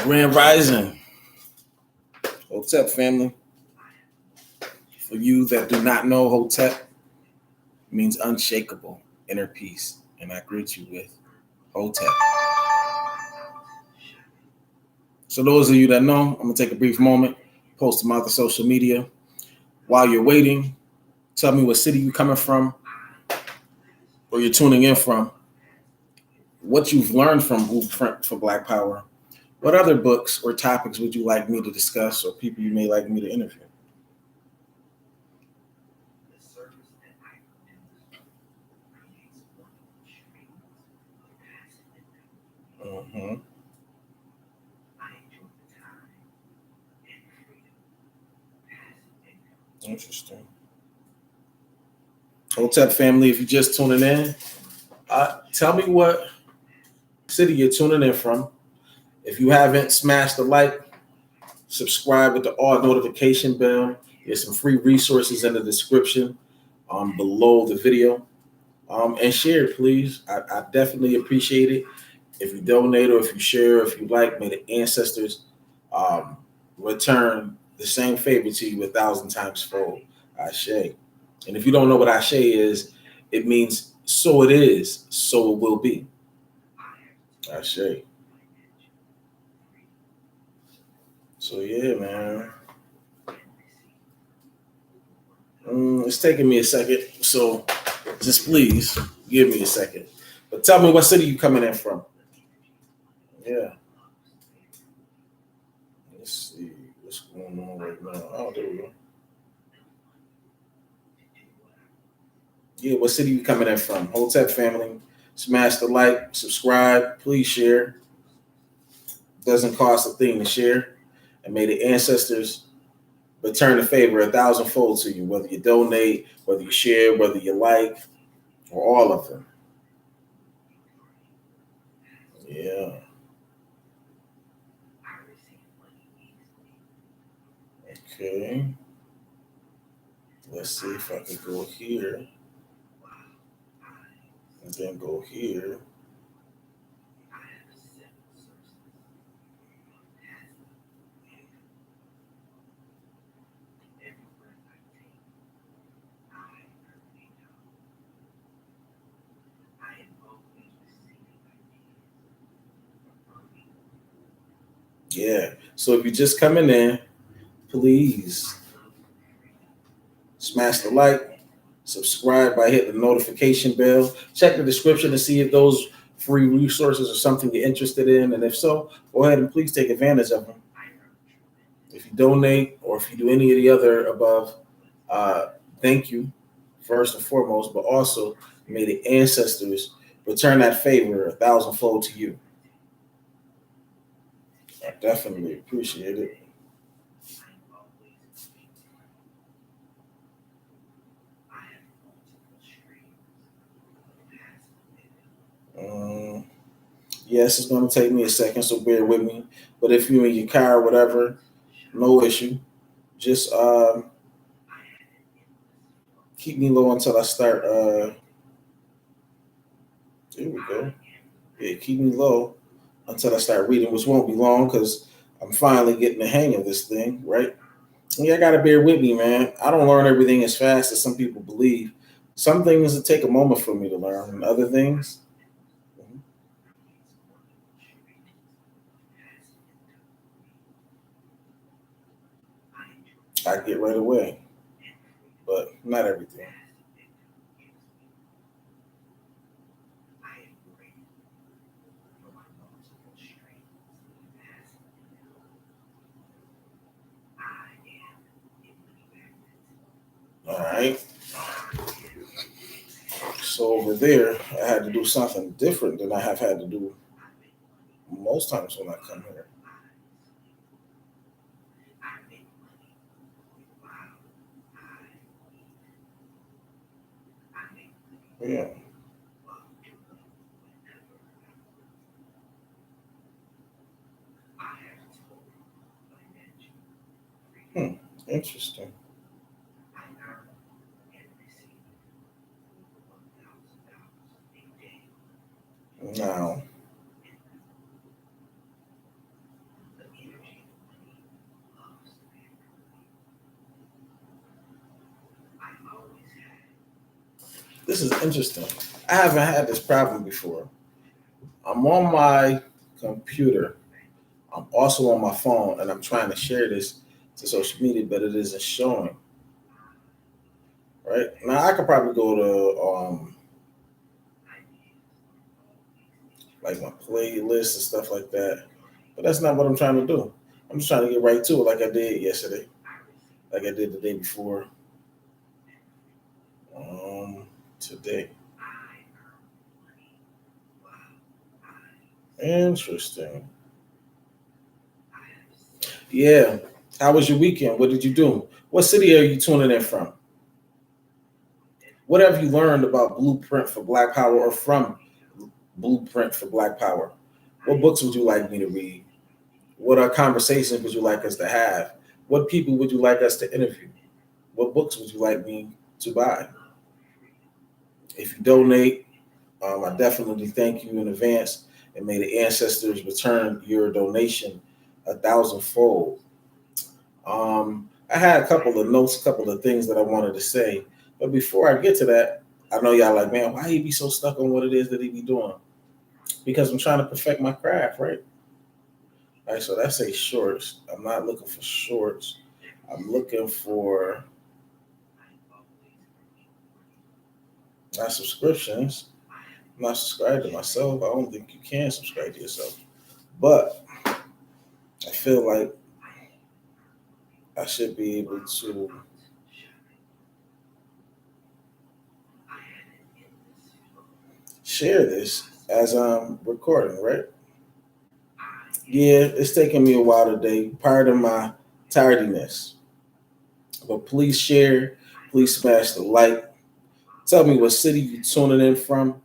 Grand Rising, Hotep family. For you that do not know, Hotep means unshakable inner peace. And I greet you with Hotep. So those of you that know, I'm going to take a brief moment, post them out to social media. While you're waiting, tell me what city you're coming from, or you're tuning in from, what you've learned from Blueprint for Black Power. What other books or topics would you like me to discuss, or people you may like me to interview? Mm-hmm. Interesting. Hotep family, if you're just tuning in, tell me what city you're tuning in from. If you haven't, smash the like, subscribe with the all notification bell. There's some free resources in the description below the video. And share, please. I definitely appreciate it. If you donate or if you share, or if you like, may the ancestors return the same favor to you 1,000 times fold. Ashe. And if you don't know what Ashe is, it means so it is, so it will be. Ashe. So yeah, man. It's taking me a second, so just please give me a second. But tell me what city you coming in from. Yeah. Let's see what's going on right now. Oh, there we go. Yeah, what city you coming in from? Hotep family. Smash the like, subscribe, please share. Doesn't cost a thing to share. And may the ancestors return the favor 1,000-fold to you, whether you donate, whether you share, whether you like, or all of them. Yeah. Okay. Let's see if I can go here. And then go here. Yeah. So if you're just coming in, please smash the like, subscribe by hitting the notification bell. Check the description to see if those free resources are something you're interested in. And if so, go ahead and please take advantage of them. If you donate or if you do any of the other above, thank you first and foremost, but also may the ancestors return that favor 1,000-fold to you. I definitely appreciate it. Yes, it's going to take me a second, so bear with me. But if you're in your car or whatever, no issue. Just keep me low until I start. There we go. Yeah, keep me low until I start reading, which won't be long because I'm finally getting the hang of this thing, right? Yeah, I gotta bear with me, man. I don't learn everything as fast as some people believe. Some things will take a moment for me to learn, and other things I get right away. But not everything. All right. So over there, I had to do something different than I have had to do most times when I come here. Yeah. Interesting. Now, This is interesting. I haven't had this problem before. I'm on my computer. I'm also on my phone, and I'm trying to share this to social media, but it isn't showing. Right now, I could probably go to like my playlist and stuff like that, but that's not what I'm trying to do. I'm just trying to get right to it, like I did yesterday, like I did the day before. Today. Interesting. Yeah. How was your weekend? What did you do? What city are you tuning in from? What have you learned about Blueprint for Black Power or from Blueprint for Black Power? What books would you like me to read? What conversations would you like us to have? What people would you like us to interview? What books would you like me to buy? If you donate, I definitely thank you in advance, and may the ancestors return your donation a thousandfold. I had a couple of notes, a couple of things that I wanted to say, but before I get to that, I know y'all like, man, why he be so stuck on what it is that he be doing? Because I'm trying to perfect my craft, right? All right, so that's a shorts. I'm not looking for shorts. I'm looking for my subscriptions. I'm not subscribed to myself. I don't think you can subscribe to yourself. But I feel like I should be able to share this as I'm recording, right? Yeah, it's taking me a while today. Pardon my tardiness. But please share, please smash the like. Tell me what city you tuning in from.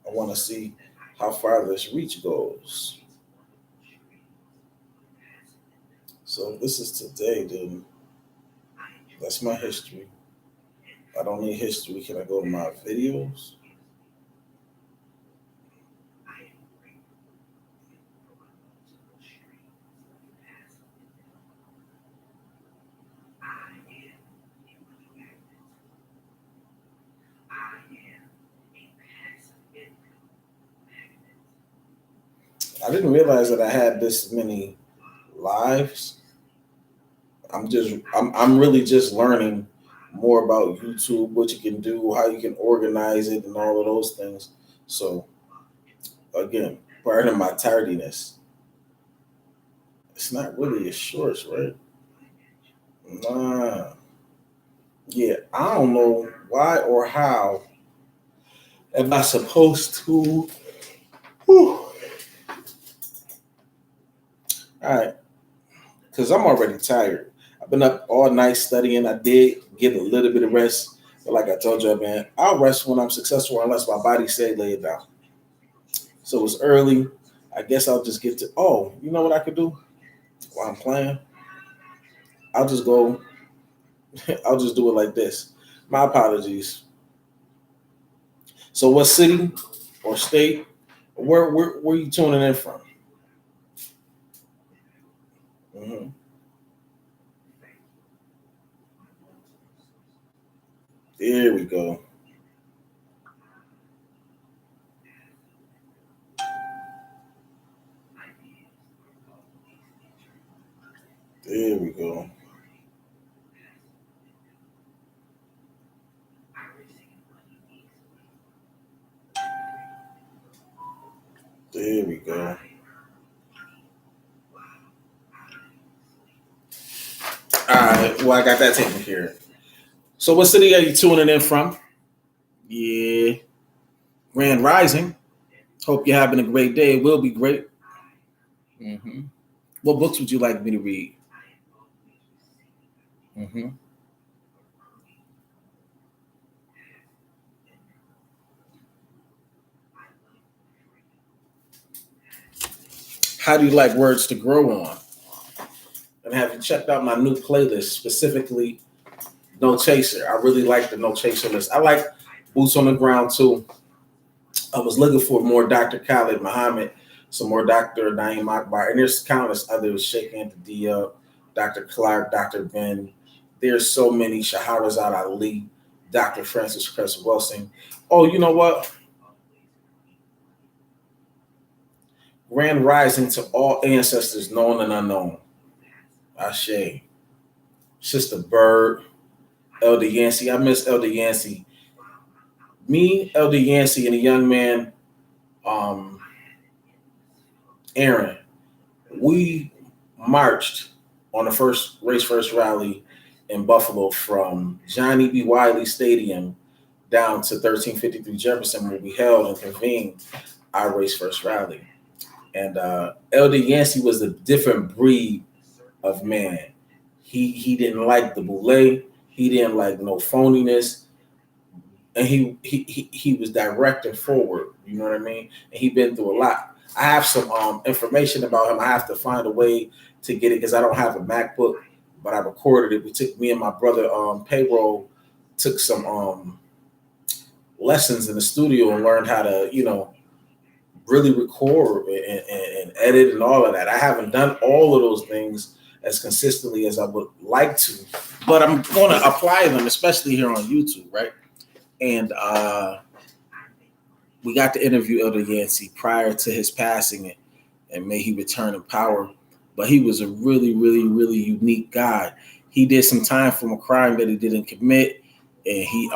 I want to see how far this reach goes. So this is today, dude. That's my history. I don't need history. Can I go to my videos? I didn't realize that I had this many lives. I'm really just learning more about YouTube, what you can do, how you can organize it, and all of those things. So again, pardon my tardiness. It's not really a shorts, right? Nah. Yeah, I don't know why or how am I supposed to. Whew, all right, because I'm already tired. I've been up all night studying. I did get a little bit of rest, but like I told you, man, I'll rest when I'm successful unless my body say lay it down. So it's early. I guess I'll just get to. Oh, you know what I could do while I'm playing? I'll just go. I'll just do it like this. My apologies. So, what city or state? Where you tuning in from? Hmm. There we go. There we go. There we go. All right. Well, I got that taken care of. So, what city are you tuning in from? Yeah, Grand Rising. Hope you're having a great day. It will be great. Hmm. What books would you like me to read? Hmm. How do you like words to grow on? And have you checked out my new playlist, specifically No Chaser? I really like the No Chaser list. I like Boots on the Ground too. I was looking for more Dr. Khalid Muhammad, some more Dr. Naeem Akbar, and there's countless others, Sheikh Anthony Dr. Clark, Dr. Ben. There's so many, Shahrazad Ali. Dr. Francis Cress Wilson. Oh, you know what? Grand rising to all ancestors known and unknown. Ashe. Sister Bird, Elder Yancey. I miss Elder Yancey. Me, Elder Yancey, and a young man, um, Aaron, we marched on the first Race First rally in Buffalo from Johnny B. Wiley Stadium down to 1353 Jefferson, where we held and convened our Race First rally. And Elder Yancey was a different breed of man. He didn't like the boule. He didn't like no phoniness. And he was direct and forward. You know what I mean? And he been through a lot. I have some information about him. I have to find a way to get it because I don't have a MacBook, but I recorded it. We took me and my brother payroll took some lessons in the studio and learned how to, really record and edit and all of that. I haven't done all of those things as consistently as I would like to, but I'm going to apply them, especially here on YouTube, right? And we got to interview Elder Yancey prior to his passing, and may he return in power. But he was a really, really, really unique guy. He did some time from a crime that he didn't commit, and he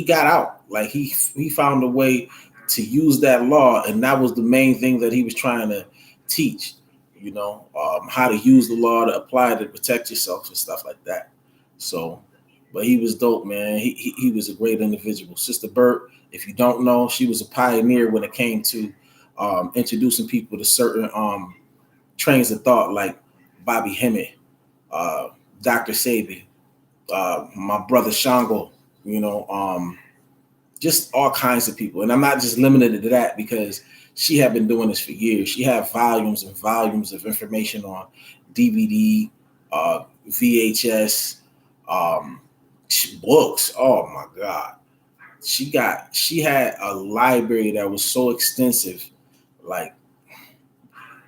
got out. Like he found a way to use that law, and that was the main thing that he was trying to teach. How to use the law to apply to protect yourself and stuff like that. So. But he was dope, man. He was a great individual. Sister Burt, if you don't know, she was a pioneer when it came to introducing people to certain trains of thought, like Bobby Hemmett, Dr. Sabi, my brother Shango, just all kinds of people. And I'm not just limited to that because she had been doing this for years. She had volumes and volumes of information on DVD, VHS, books. Oh my God. She had a library that was so extensive. Like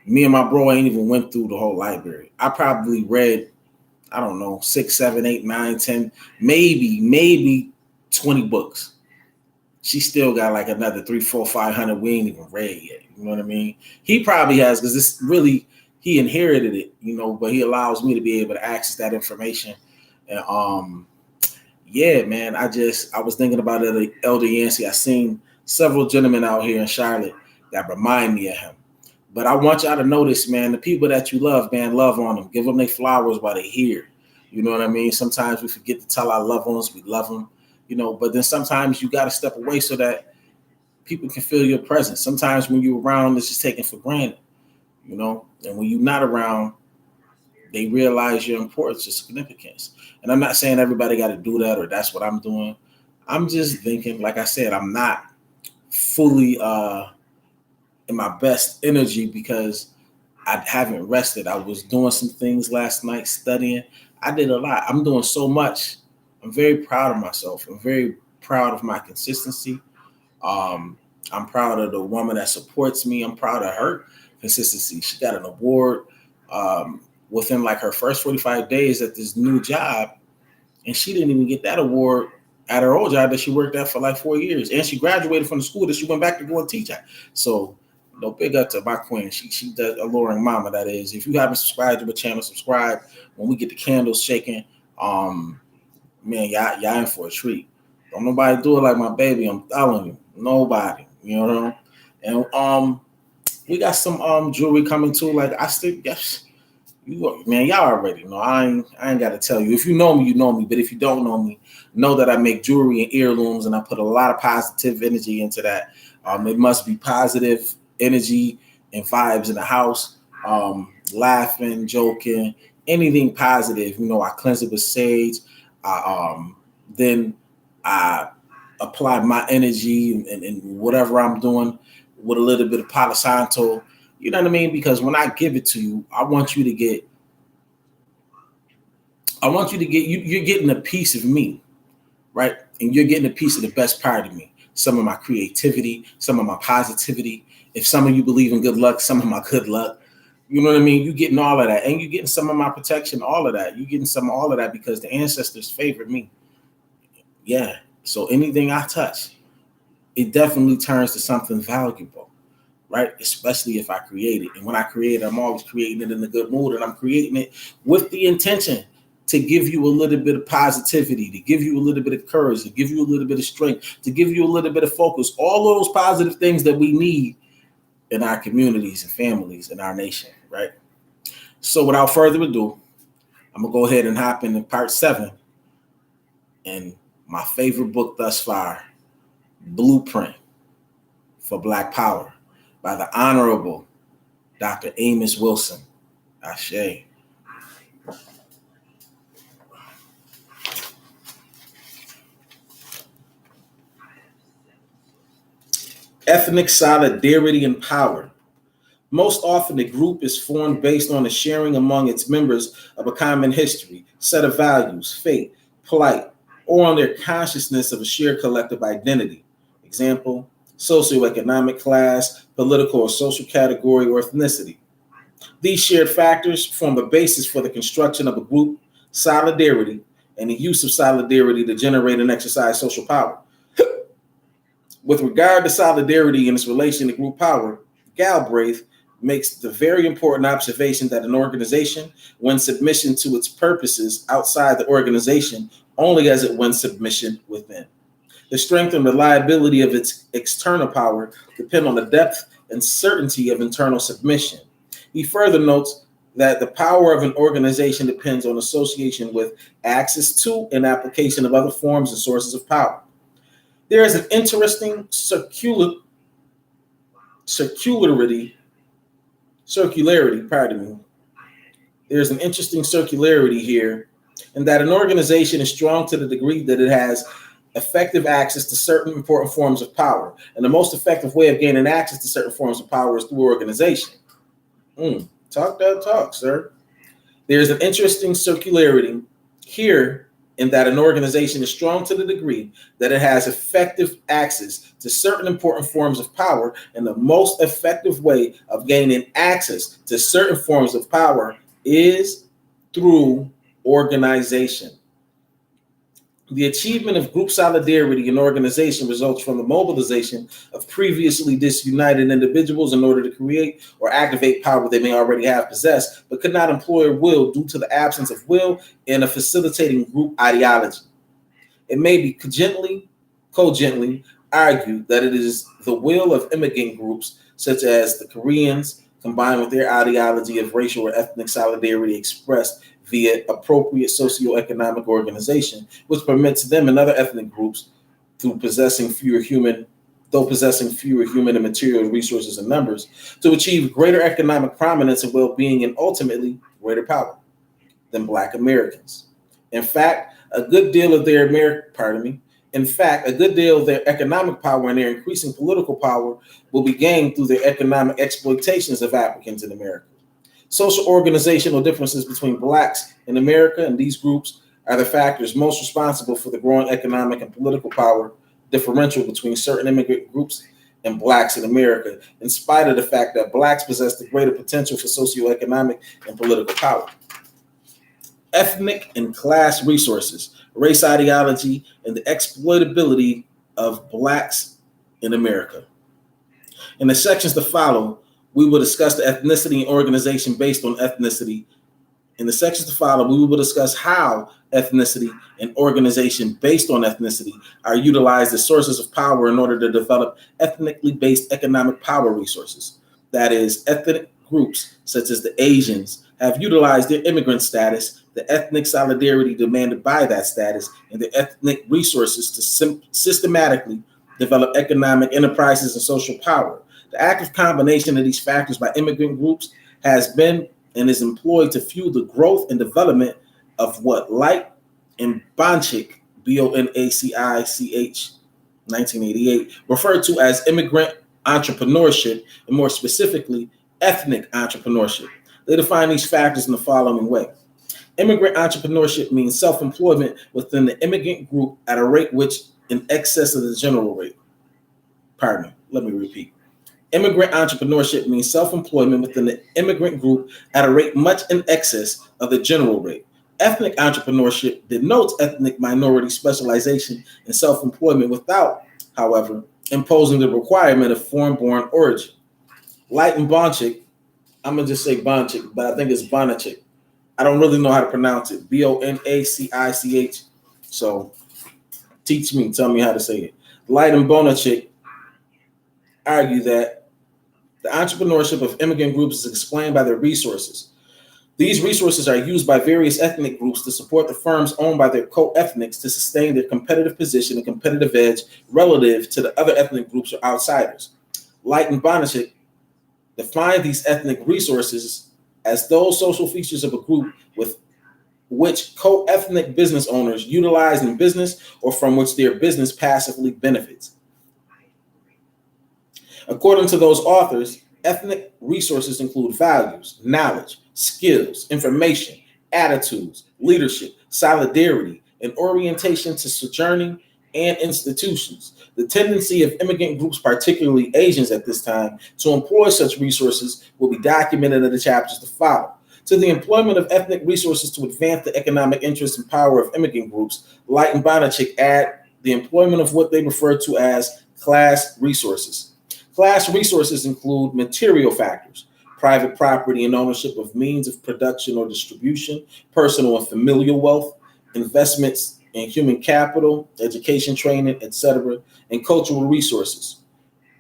me and my bro ain't even went through the whole library. I probably read, I don't know, 6, 7, 8, 9, 10, maybe 20 books. She still got like another 300, 400, 500 we ain't even read yet. You know what I mean? He probably has, because this really, he inherited it, but he allows me to be able to access that information. And yeah, man, I was thinking about Elder Yancey. I seen several gentlemen out here in Charlotte that remind me of him. But I want y'all to notice, man, the people that you love, man, love on them. Give them their flowers while they're here. You know what I mean? Sometimes we forget to tell our loved ones we love them, but then sometimes you got to step away so that people can feel your presence. Sometimes when you're around, it's just taken for granted, and when you're not around, they realize your importance, your significance. And I'm not saying everybody got to do that or that's what I'm doing. I'm just thinking, like I said, I'm not fully in my best energy because I haven't rested. I was doing some things last night, studying. I did a lot. I'm doing so much. I'm very proud of myself. I'm very proud of my consistency. I'm proud of the woman that supports me. I'm proud of her consistency. She got an award within like her first 45 days at this new job. And she didn't even get that award at her old job that she worked at for like 4 years. And she graduated from the school that she went back to go and teach at. So big up to my queen. She does alluring mama, that is. If you haven't subscribed to the channel, subscribe. When we get the candles shaking, man, y'all in for a treat. Don't nobody do it like my baby. I'm telling you. Nobody. And we got some jewelry coming too. Like I still guess. Man, y'all already know. I ain't got to tell you. If you know me, you know me. But if you don't know me, know that I make jewelry and heirlooms, and I put a lot of positive energy into that. It must be positive energy and vibes in the house. Laughing, joking, anything positive. I cleanse it with sage. Then I apply my energy and whatever I'm doing with a little bit of Palo Santo. You know what I mean? Because when I give it to you, I want you to get, you're getting a piece of me, right? And you're getting a piece of the best part of me. Some of my creativity, some of my positivity. If some of you believe in good luck, some of my good luck. You know what I mean? You getting all of that, and you getting some of my protection, all of that. You getting some of all of that because the ancestors favored me. Yeah. So anything I touch, it definitely turns to something valuable, right? Especially if I create it. And when I create it, I'm always creating it in a good mood, and I'm creating it with the intention to give you a little bit of positivity, to give you a little bit of courage, to give you a little bit of strength, to give you a little bit of focus, all of those positive things that we need in our communities and families in our nation, right? So without further ado, I'm going to go ahead and hop into part 7 and my favorite book thus far, Blueprint for Black Power by the Honorable Dr. Amos Wilson. Ashe. Ethnic solidarity and power. Most often, a group is formed based on the sharing among its members of a common history, set of values, fate, plight, or on their consciousness of a shared collective identity. Example, socioeconomic class, political or social category, or ethnicity. These shared factors form the basis for the construction of a group, solidarity, and the use of solidarity to generate and exercise social power. With regard to solidarity and its relation to group power, Galbraith makes the very important observation that an organization wins submission to its purposes outside the organization only as it wins submission within. The strength and reliability of its external power depend on the depth and certainty of internal submission. He further notes that the power of an organization depends on association with access to and application of other forms and sources of power. There is an interesting circularity, There's an interesting circularity here, in that an organization is strong to the degree that it has effective access to certain important forms of power. And the most effective way of gaining access to certain forms of power is through organization. Talk that talk, sir. There's an interesting circularity here, in that an organization is strong to the degree that it has effective access to certain important forms of power, and the most effective way of gaining access to certain forms of power is through organization. The achievement of group solidarity and organization results from the mobilization of previously disunited individuals in order to create or activate power they may already have possessed, but could not employ or will due to the absence of will in a facilitating group ideology. It may be cogently argued that it is the will of immigrant groups, such as the Koreans, combined with their ideology of racial or ethnic solidarity expressed via appropriate socioeconomic organization, which permits them and other ethnic groups, through possessing fewer human and material resources and numbers, to achieve greater economic prominence and well-being, and ultimately greater power than Black Americans. In fact, a good deal of their economic power and their increasing political power will be gained through their economic exploitations of Africans in America. Social organizational differences between Blacks in America and these groups are the factors most responsible for the growing economic and political power differential between certain immigrant groups and Blacks in America, in spite of the fact that Blacks possess the greater potential for socioeconomic and political power. Ethnic and class resources, race ideology, and the exploitability of Blacks in America. In the sections to follow, we will discuss the ethnicity and organization based on ethnicity. In the sections to follow, we will discuss how ethnicity and organization based on ethnicity are utilized as sources of power in order to develop ethnically based economic power resources. That is, ethnic groups such as the Asians have utilized their immigrant status, the ethnic solidarity demanded by that status, and their ethnic resources to systematically develop economic enterprises and social power. The active combination of these factors by immigrant groups has been and is employed to fuel the growth and development of what Light and Bonchich, Bonacich, 1988, referred to as immigrant entrepreneurship, and more specifically, ethnic entrepreneurship. They define these factors in the following way. Immigrant entrepreneurship means self-employment within the immigrant group at a rate which in excess of the general rate. Let me repeat. Immigrant entrepreneurship means self-employment within the immigrant group at a rate much in excess of the general rate. Ethnic entrepreneurship denotes ethnic minority specialization in self-employment without, however, imposing the requirement of foreign-born origin. Light and Bonchik, I'm going to just say Bonchik, but I think it's Bonachik. I don't really know how to pronounce it. Bonacich. So teach me, tell me how to say it. Light and Bonachik argue that the entrepreneurship of immigrant groups is explained by their resources. These resources are used by various ethnic groups to support the firms owned by their co-ethnics to sustain their competitive position and competitive edge relative to the other ethnic groups or outsiders. Light and Bonachik define these ethnic resources as those social features of a group with which co-ethnic business owners utilize in business or from which their business passively benefits. According to those authors, ethnic resources include values, knowledge, skills, information, attitudes, leadership, solidarity, and orientation to sojourning and institutions. The tendency of immigrant groups, particularly Asians at this time, to employ such resources will be documented in the chapters to follow. To the employment of ethnic resources to advance the economic interests and power of immigrant groups, Light and Bonachik add the employment of what they refer to as class resources. Class resources include material factors, private property and ownership of means of production or distribution, personal and familial wealth, investments in human capital, education, training, etc., and cultural resources.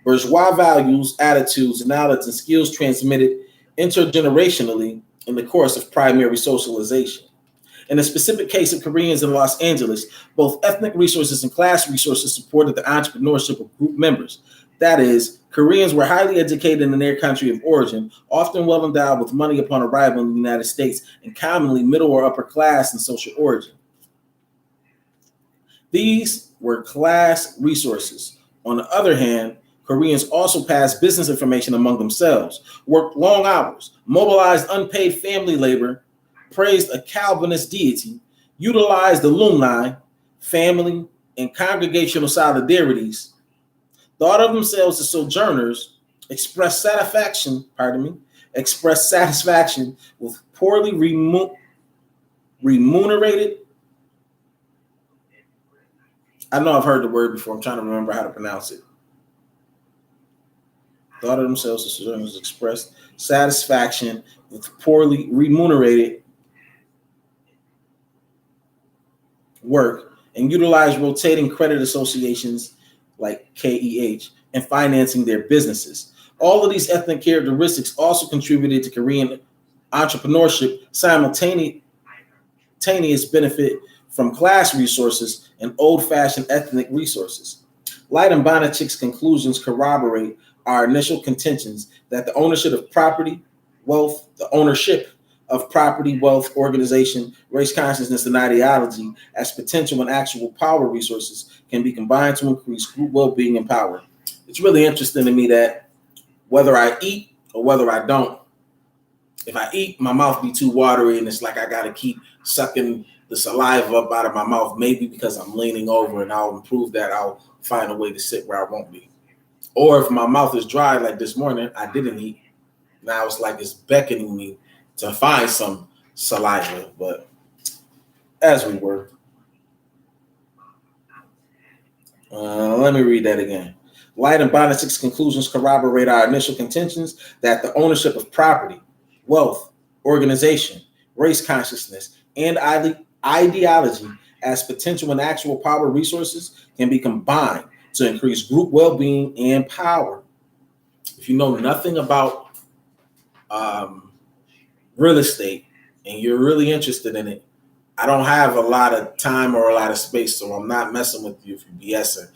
Bourgeois values, attitudes, knowledge, and skills transmitted intergenerationally in the course of primary socialization. In the specific case of Koreans in Los Angeles, both ethnic resources and class resources supported the entrepreneurship of group members. That is, Koreans were highly educated in their country of origin, often well endowed with money upon arrival in the United States, and commonly middle or upper class in social origin. These were class resources. On the other hand, Koreans also passed business information among themselves, worked long hours, mobilized unpaid family labor, praised a Calvinist deity, utilized alumni, family, and congregational solidarities, thought of themselves as sojourners, expressed satisfaction with poorly remunerated. I know I've heard the word before. I'm trying to remember how to pronounce it. Thought of themselves as sojourners, expressed satisfaction with poorly remunerated work, and utilized rotating credit associations like KEH in financing their businesses. All of these ethnic characteristics also contributed to Korean entrepreneurship simultaneous benefit from class resources and old-fashioned ethnic resources. Light and Bonachik's conclusions corroborate our initial contentions that the ownership of property, wealth, organization, race consciousness, and ideology as potential and actual power resources can be combined to increase group well-being and power. It's really interesting to me that whether I eat or whether I don't, if I eat, my mouth be too watery and it's like I got to keep sucking the saliva up out of my mouth, maybe because I'm leaning over, and I'll improve that. I'll find a way to sit where I won't be. Or if my mouth is dry, like this morning, I didn't eat. Now it's like it's beckoning me to find some saliva, but as we were. Let me read that again. Light and Bonachik's conclusions corroborate our initial contentions that the ownership of property, wealth, organization, race consciousness, and ideology as potential and actual power resources can be combined to increase group well-being and power. If you know nothing about real estate and you're really interested in it, I don't have a lot of time or a lot of space, so I'm not messing with you if you're BSing.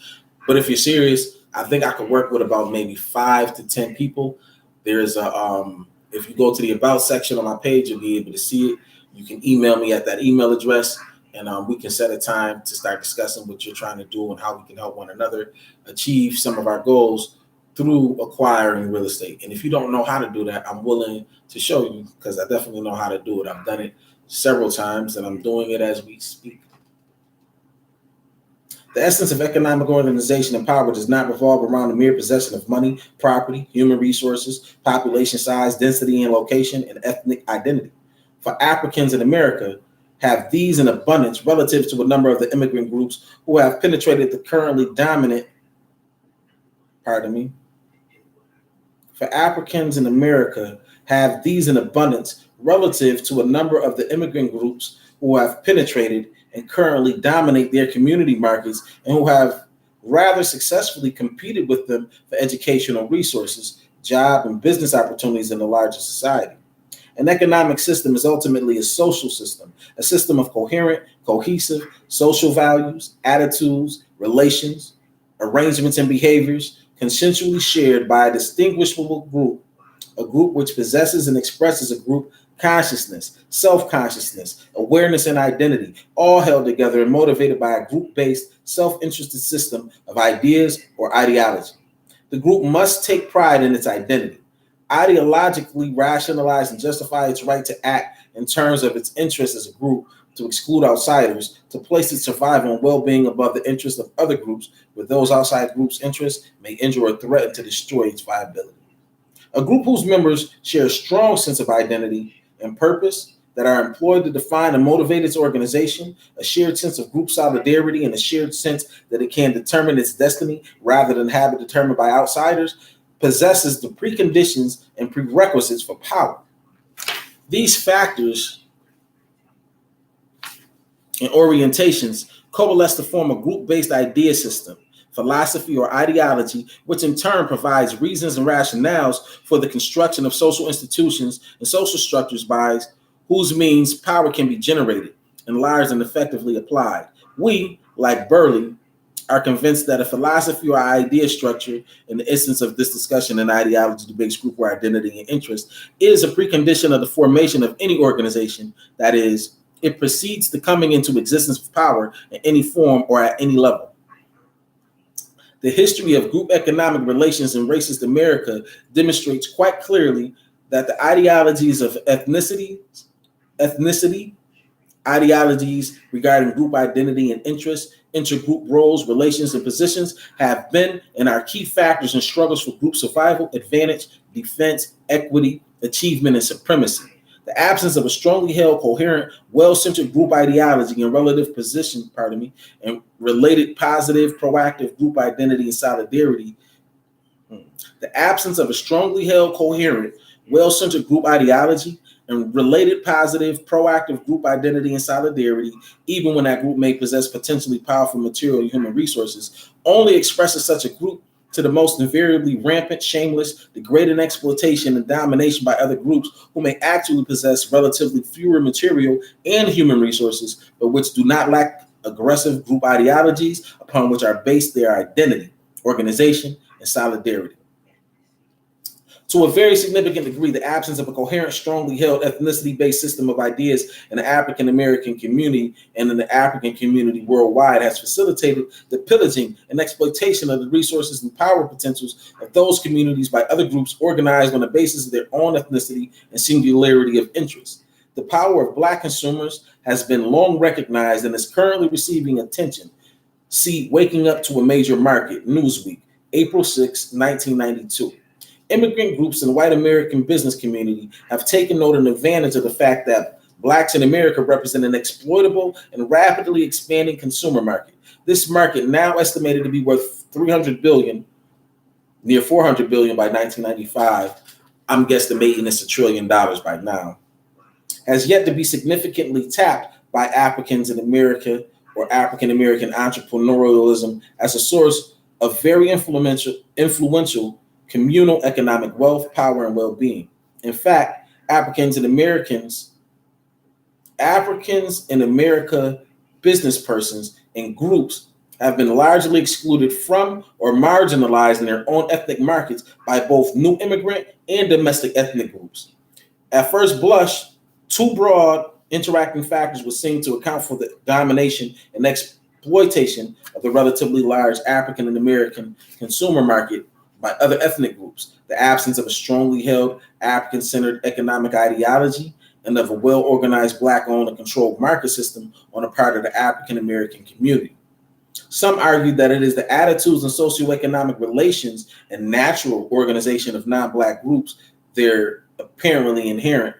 But if you're serious, I think I could work with about maybe 5 to 10 people. There's if you go to the About section on my page, you'll be able to see it. You can email me at that email address, and we can set a time to start discussing what you're trying to do and how we can help one another achieve some of our goals through acquiring real estate. And if you don't know how to do that, I'm willing to show you, because I definitely know how to do it. I've done it several times, and I'm doing it as we speak. The essence of economic organization and power does not revolve around the mere possession of money, property, human resources, population size, density and location, and ethnic identity. For Africans in America, have these in abundance relative to a number of the immigrant groups who have penetrated the currently dominant, for Africans in America, have these in abundance relative to a number of the immigrant groups who have penetrated and currently dominate their community markets and who have rather successfully competed with them for educational resources, job, and business opportunities in the larger society. An economic system is ultimately a social system, a system of coherent, cohesive social values, attitudes, relations, arrangements, and behaviors consensually shared by a distinguishable group, a group which possesses and expresses a group consciousness, self-consciousness, awareness, and identity, all held together and motivated by a group-based, self-interested system of ideas or ideology. The group must take pride in its identity, ideologically rationalize and justify its right to act in terms of its interests as a group, to exclude outsiders, to place its survival and well-being above the interests of other groups, where those outside groups' interests may injure or threaten to destroy its viability. A group whose members share a strong sense of identity and purpose that are employed to define and motivate its organization, a shared sense of group solidarity, and a shared sense that it can determine its destiny rather than have it determined by outsiders, possesses the preconditions and prerequisites for power. These factors and orientations coalesce to form a group-based idea system, philosophy, or ideology, which in turn provides reasons and rationales for the construction of social institutions and social structures by whose means power can be generated, enlarged, and effectively applied. We, like Burley, are convinced that a philosophy or idea structure, in the instance of this discussion and ideology debates group or identity and interest, is a precondition of the formation of any organization. That is, it precedes the coming into existence of power in any form or at any level. The history of group economic relations in racist America demonstrates quite clearly that the ideologies of ethnicity, ideologies regarding group identity and interest, intergroup roles, relations, and positions have been and are key factors in struggles for group survival, advantage, defense, equity, achievement, and supremacy. The absence of a strongly held, coherent, well-centered group ideology and relative position, and related positive, proactive group identity and solidarity. The absence of a strongly held, coherent, well-centered group ideology and related positive, proactive group identity and solidarity, even when that group may possess potentially powerful material and human resources, only expresses such a group to the most invariably rampant, shameless, degrading exploitation and domination by other groups who may actually possess relatively fewer material and human resources, but which do not lack aggressive group ideologies upon which are based their identity, organization, and solidarity. To a very significant degree, the absence of a coherent, strongly held, ethnicity-based system of ideas in the African American community and in the African community worldwide has facilitated the pillaging and exploitation of the resources and power potentials of those communities by other groups organized on the basis of their own ethnicity and singularity of interest. The power of Black consumers has been long recognized and is currently receiving attention. See Waking Up to a Major Market, Newsweek, April 6, 1992. Immigrant groups in the white American business community have taken note and advantage of the fact that Blacks in America represent an exploitable and rapidly expanding consumer market. This market, now estimated to be worth $300 billion, near $400 billion by 1995, I'm guesstimating it's $1 trillion by now, has yet to be significantly tapped by Africans in America or African American entrepreneurialism as a source of very influential communal economic wealth, power, and well-being. In fact, Africans in America business persons and groups have been largely excluded from or marginalized in their own ethnic markets by both new immigrant and domestic ethnic groups. At first blush, two broad interacting factors would seem to account for the domination and exploitation of the relatively large African American consumer market by other ethnic groups: the absence of a strongly held African-centered economic ideology and of a well-organized Black-owned and controlled market system on the part of the African-American community. Some argue that it is the attitudes and socioeconomic relations and natural organization of non-Black groups, their apparently inherent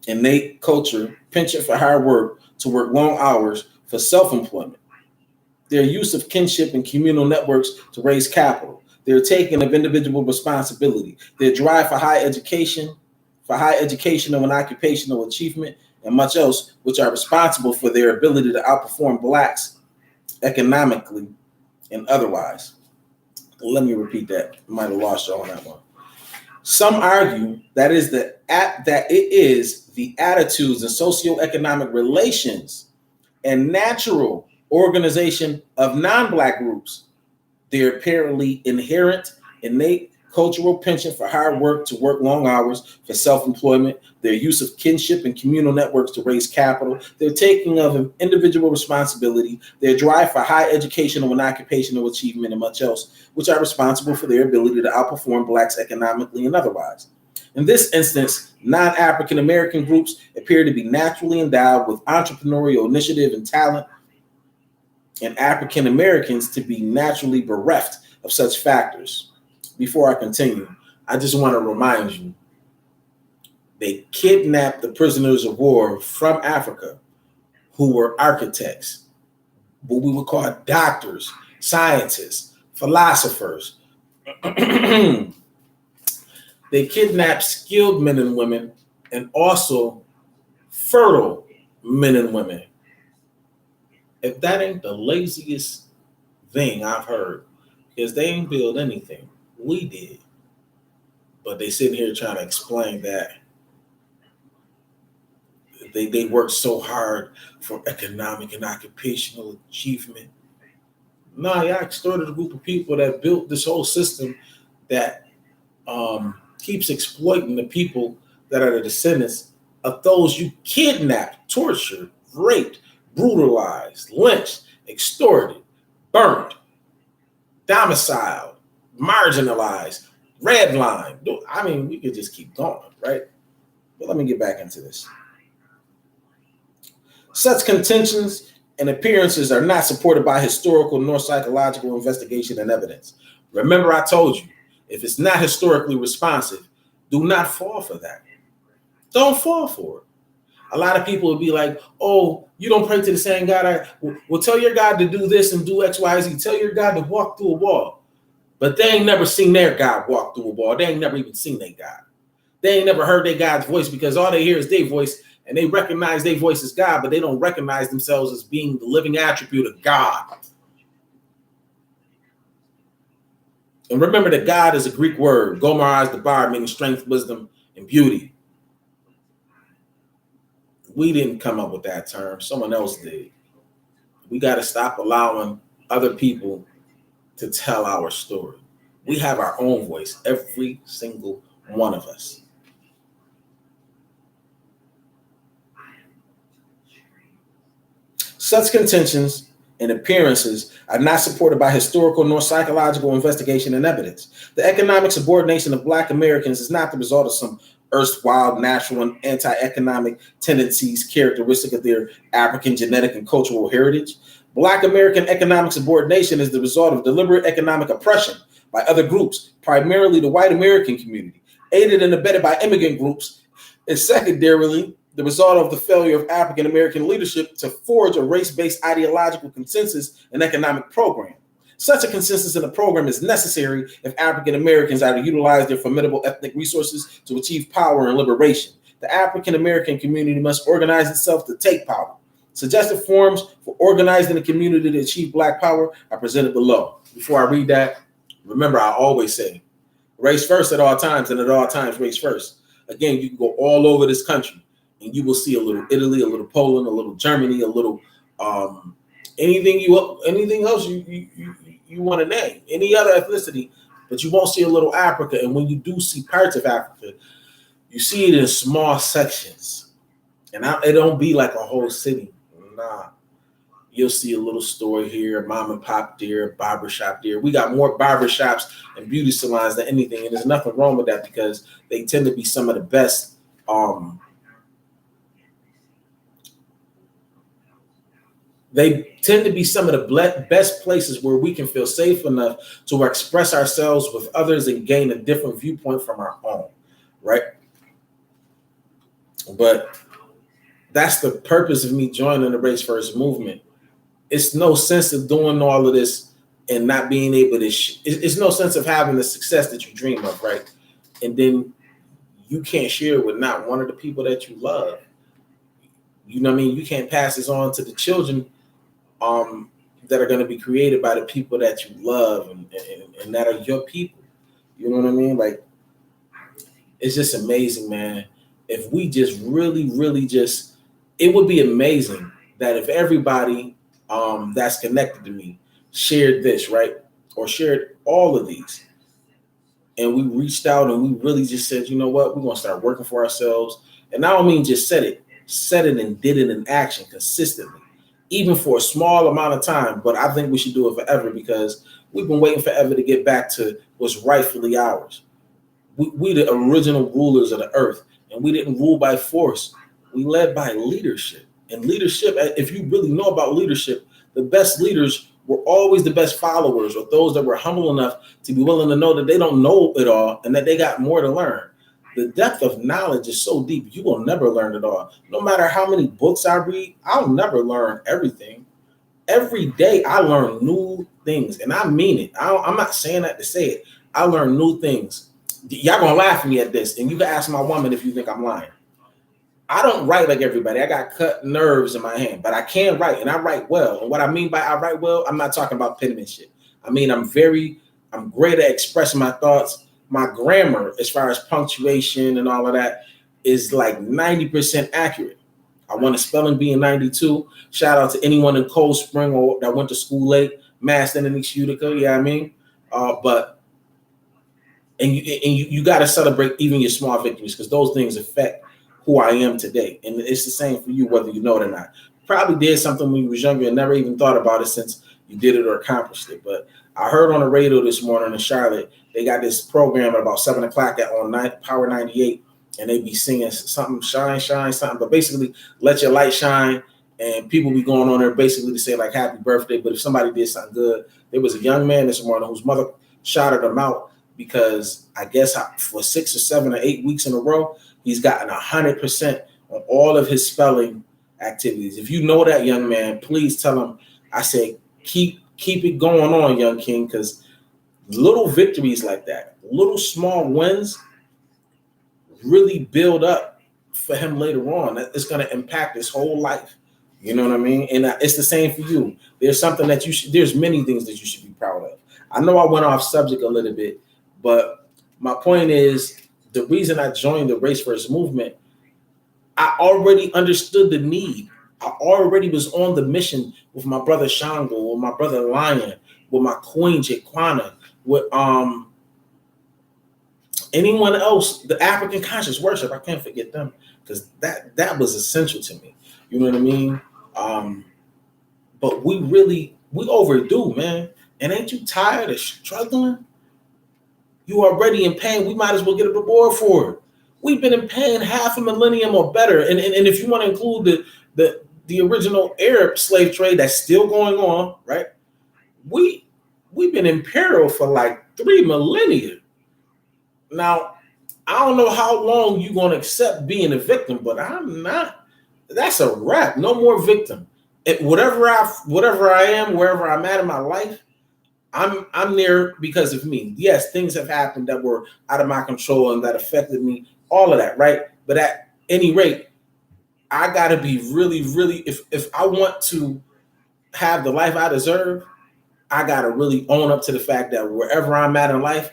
innate culture, penchant for hard work, to work long hours for self-employment, their use of kinship and communal networks to raise capital, their taking of individual responsibility, their drive for high educational and occupational achievement, and much else, which are responsible for their ability to outperform Blacks economically and otherwise. Let me repeat that. I might have lost you on that one. Some argue that it is the attitudes and socioeconomic relations and natural organization of non-Black groups, their apparently inherent, innate cultural penchant for hard work, to work long hours for self-employment, their use of kinship and communal networks to raise capital, their taking of individual responsibility, their drive for high educational and occupational achievement, and much else, which are responsible for their ability to outperform Blacks economically and otherwise. In this instance, non-African American groups appear to be naturally endowed with entrepreneurial initiative and talent, and African Americans to be naturally bereft of such factors. Before I continue, I just want to remind you, they kidnapped the prisoners of war from Africa who were architects, what we would call doctors, scientists, philosophers. They kidnapped skilled men and women and also fertile men and women. If that ain't the laziest thing I've heard, is they ain't build anything. We did. But they sitting here trying to explain that they worked so hard for economic and occupational achievement. Nah, y'all extorted a group of people that built this whole system that keeps exploiting the people that are the descendants of those you kidnapped, tortured, raped, brutalized, lynched, extorted, burned, domiciled, marginalized, redlined. I mean, we could just keep going, right? But let me get back into this. Such contentions and appearances are not supported by historical nor psychological investigation and evidence. Remember, I told you, if it's not historically responsive, do not fall for that. Don't fall for it. A lot of people will be like, oh, you don't pray to the same God. Well, tell your God to do this and do X, Y, Z. Tell your God to walk through a wall. But they ain't never seen their God walk through a wall. They ain't never even seen their God. They ain't never heard their God's voice, because all they hear is their voice, and they recognize their voice as God, but they don't recognize themselves as being the living attribute of God. And remember that God is a Greek word, gomerais, the bar, meaning strength, wisdom, and beauty. We didn't come up with that term. Someone else did. We got to stop allowing other people to tell our story. We have our own voice, every single one of us. Such contentions and appearances are not supported by historical nor psychological investigation and evidence. The economic subordination of Black Americans is not the result of some erstwhile natural and anti-economic tendencies characteristic of their African genetic and cultural heritage. Black American economic subordination is the result of deliberate economic oppression by other groups, primarily the white American community, aided and abetted by immigrant groups, and secondarily, the result of the failure of African American leadership to forge a race-based ideological consensus and economic program. Such a consensus in a program is necessary if African Americans are to utilize their formidable ethnic resources to achieve power and liberation. The African American community must organize itself to take power. Suggestive forms for organizing the community to achieve Black power are presented below. Before I read that, remember, I always say, race first at all times, and at all times, race first. Again, you can go all over this country, and you will see a little Italy, a little Poland, a little Germany, a little anything else you want to name, any other ethnicity, but you won't see a little Africa. And when you do see parts of Africa, you see it in small sections, and it don't be like a whole city. Nah, you'll see a little store here, mom and pop there, barbershop there. We got more barbershops and beauty salons than anything, and there's nothing wrong with that, because they tend to be some of the best They tend to be some of the best places where we can feel safe enough to express ourselves with others and gain a different viewpoint from our own, right? But that's the purpose of me joining the Race First movement. It's no sense of doing all of this and not being able to, it's no sense of having the success that you dream of, right? And then you can't share it with not one of the people that you love. You know what I mean? You can't pass this on to the children that are going to be created by the people that you love and that are your people. You know what I mean? Like, it's just amazing, man. If we just really just, it would be amazing that if everybody that's connected to me shared this, right? Or shared all of these. And we reached out and we really just said, you know what, we're going to start working for ourselves. And I don't mean just said it and did it in action consistently, even for a small amount of time. But I think we should do it forever because we've been waiting forever to get back to what's rightfully ours. We the original rulers of the earth, and we didn't rule by force. We led by leadership. And leadership, if you really know about leadership, the best leaders were always the best followers, or those that were humble enough to be willing to know that they don't know it all and that they got more to learn. The depth of knowledge is so deep, you will never learn it all. No matter how many books I read, I'll never learn everything. Every day I learn new things, and I mean it. I'm not saying that to say it. I learn new things. Y'all gonna laugh at me at this, and you can ask my woman if you think I'm lying. I don't write like everybody. I got cut nerves in my hand, but I can write, and I write well. And what I mean by I write well, I'm not talking about penmanship. I mean, I'm great at expressing my thoughts. My grammar, as far as punctuation and all of that, is like 90% accurate. I want a spelling bee in 92. Shout out to anyone in Cold Spring or that went to school late, Maston and East Utica, yeah, I mean. But you got to celebrate even your small victories, because those things affect who I am today. And it's the same for you, whether you know it or not. Probably did something when you was younger and never even thought about it since you did it or accomplished it. But I heard on the radio this morning in Charlotte, they got this program at about 7 o'clock on Power 98, and they be singing something, shine, something. But basically, let your light shine. And people be going on there basically to say like happy birthday. But if somebody did something good, there was a young man this morning whose mother shouted him out because I guess for 6 or 7 or 8 weeks in a row, he's gotten 100% on all of his spelling activities. If you know that young man, please tell him I say keep it going on, young king, because little victories like that, little small wins really build up for him later on. It's going to impact his whole life. You know what I mean? And it's the same for you. There's something that there's many things that you should be proud of. I know I went off subject a little bit, but my point is the reason I joined the Race First movement, I already understood the need. I already was on the mission with my brother Shango, with my brother Lion, with my queen Jaquana, with anyone else, the African conscious worship. I can't forget them because that was essential to me. You know what I mean? But we overdue, man. And ain't you tired of struggling? You already in pain. We might as well get a reward for it. We've been in pain half a millennium or better. And if you want to include the original Arab slave trade that's still going on, right? We've been in peril for like 3 millennia. Now, I don't know how long you're going to accept being a victim, but I'm not. That's a wrap. No more victim. Whatever I am, wherever I'm at in my life, I'm there because of me. Yes, things have happened that were out of my control and that affected me. All of that, right? But at any rate, I gotta be really, if I want to have the life I deserve, I gotta really own up to the fact that wherever I'm at in life,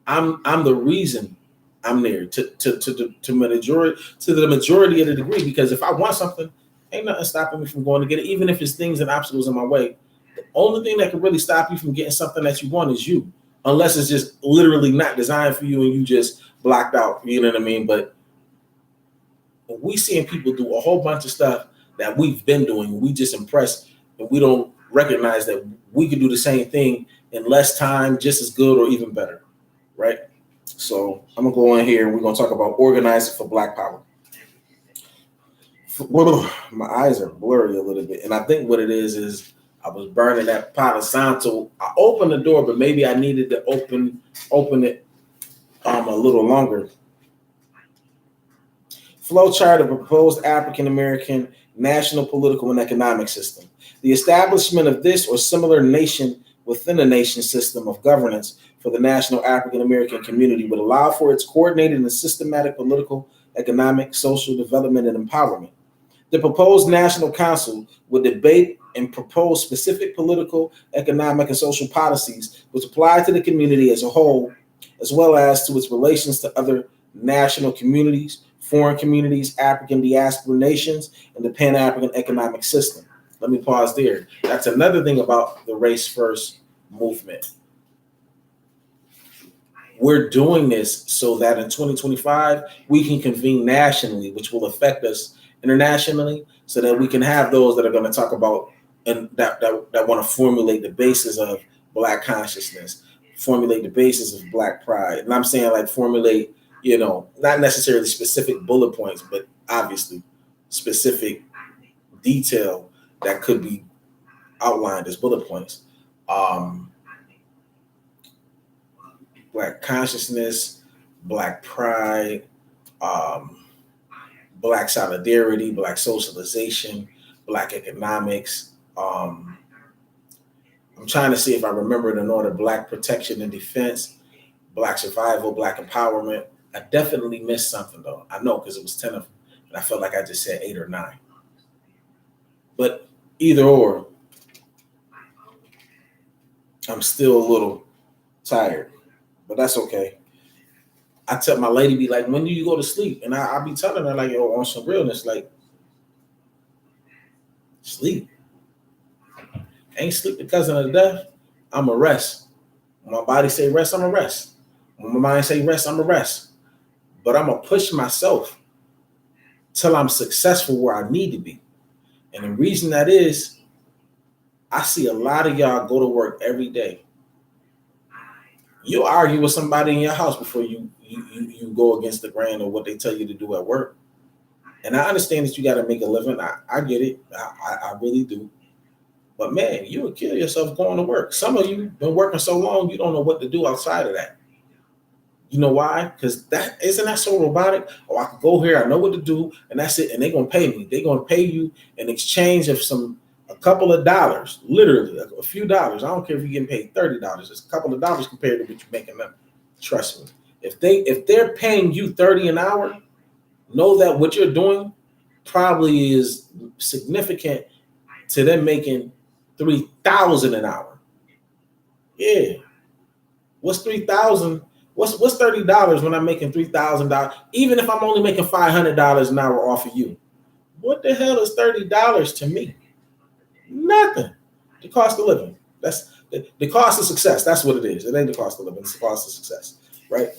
I'm the reason I'm there to the majority of the degree. Because if I want something, ain't nothing stopping me from going to get it, even if it's things and obstacles in my way. The only thing that can really stop you from getting something that you want is you, unless it's just literally not designed for you and you just blocked out. You know what I mean? But we seeing people do a whole bunch of stuff that we've been doing. We just impressed, and we don't recognize that we could do the same thing in less time, just as good or even better, right? So I'm gonna go in here and we're gonna talk about organizing for Black Power. My eyes are blurry a little bit, and I think what it is I was burning that pot of Santo. I opened the door, but maybe I needed to open it a little longer. Flow chart of proposed African American national political and economic system. The establishment of this or similar nation within a nation system of governance for the national African American community would allow for its coordinated and systematic political, economic, social development, and empowerment. The proposed National Council would debate and propose specific political, economic, and social policies which apply to the community as a whole, as well as to its relations to other national communities, foreign communities, African diaspora nations, and the Pan-African economic system. Let me pause there. That's another thing about the Race First movement. We're doing this so that in 2025, we can convene nationally, which will affect us internationally, so that we can have those that are going to talk about and that want to formulate the basis of Black consciousness, formulate the basis of Black pride. And I'm saying like formulate, not necessarily specific bullet points, but obviously specific detail that could be outlined as bullet points. Black consciousness, Black pride, Black solidarity, Black socialization, Black economics. I'm trying to see if I remember it in order. Black protection and defense, Black survival, Black empowerment. I definitely missed something though. I know because it was 10 of them, and I felt like I just said 8 or 9. But either or, I'm still a little tired, but that's okay. I tell my lady, be like, when do you go to sleep? And I be telling her like, yo, on some realness, like, sleep. Ain't sleep the cousin of death. I'm a rest. When my body say rest, I'm a rest. When my mind say rest, I'm a rest. But I'm gonna push myself till I'm successful where I need to be. And the reason that is, I see a lot of y'all go to work every day. You'll argue with somebody in your house before you go against the grain of what they tell you to do at work. And I understand that you got to make a living. I get it. I really do. But man, you would kill yourself going to work. Some of you been working so long, you don't know what to do outside of that. You know why? Because that isn't that so robotic? Oh, I can go here, I know what to do, and that's it. And they're gonna pay me. They're gonna pay you in exchange of a couple of dollars, literally a few dollars. I don't care if you're getting paid $30. It's a couple of dollars compared to what you're making them. Trust me. If they're paying you $30 an hour, know that what you're doing probably is significant to them making $3,000 an hour. Yeah. What's 3,000? What's $30 when I'm making $3,000? Even if I'm only making $500 an hour off of you, what the hell is $30 to me? Nothing. The cost of living. That's the cost of success. That's what it is. It ain't the cost of living. It's the cost of success, right?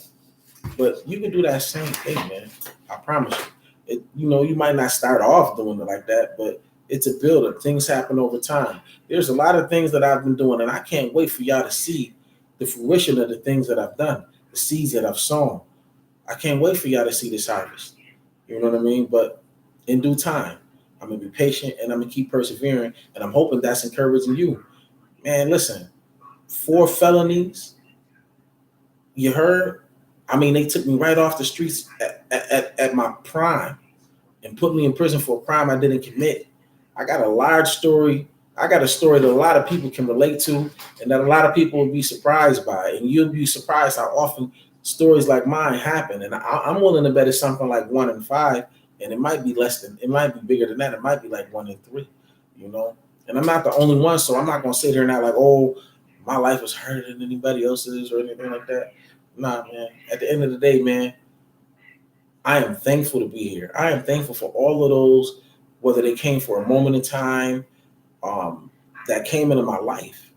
But you can do that same thing, man. I promise you. You might not start off doing it like that, but it's a build-up. Things happen over time. There's a lot of things that I've been doing, and I can't wait for y'all to see the fruition of the things that I've done, the seeds that I've sown. I can't wait for y'all to see this harvest. You know what I mean? But in due time, I'm going to be patient and I'm going to keep persevering. And I'm hoping that's encouraging you. Man, listen, 4 felonies. You heard? I mean, they took me right off the streets at my prime and put me in prison for a crime I didn't commit. I got a large story. I got a story that a lot of people can relate to and that a lot of people will be surprised by. And you'll be surprised how often stories like mine happen. And I'm willing to bet it's something like 1 in 5. And it might be it might be bigger than that. It might be like 1 in 3, And I'm not the only one, so I'm not going to sit here and act like, oh, my life was harder than anybody else's or anything like that. Nah, man. At the end of the day, man, I am thankful to be here. I am thankful for all of those, whether they came for a moment in time, that came into my life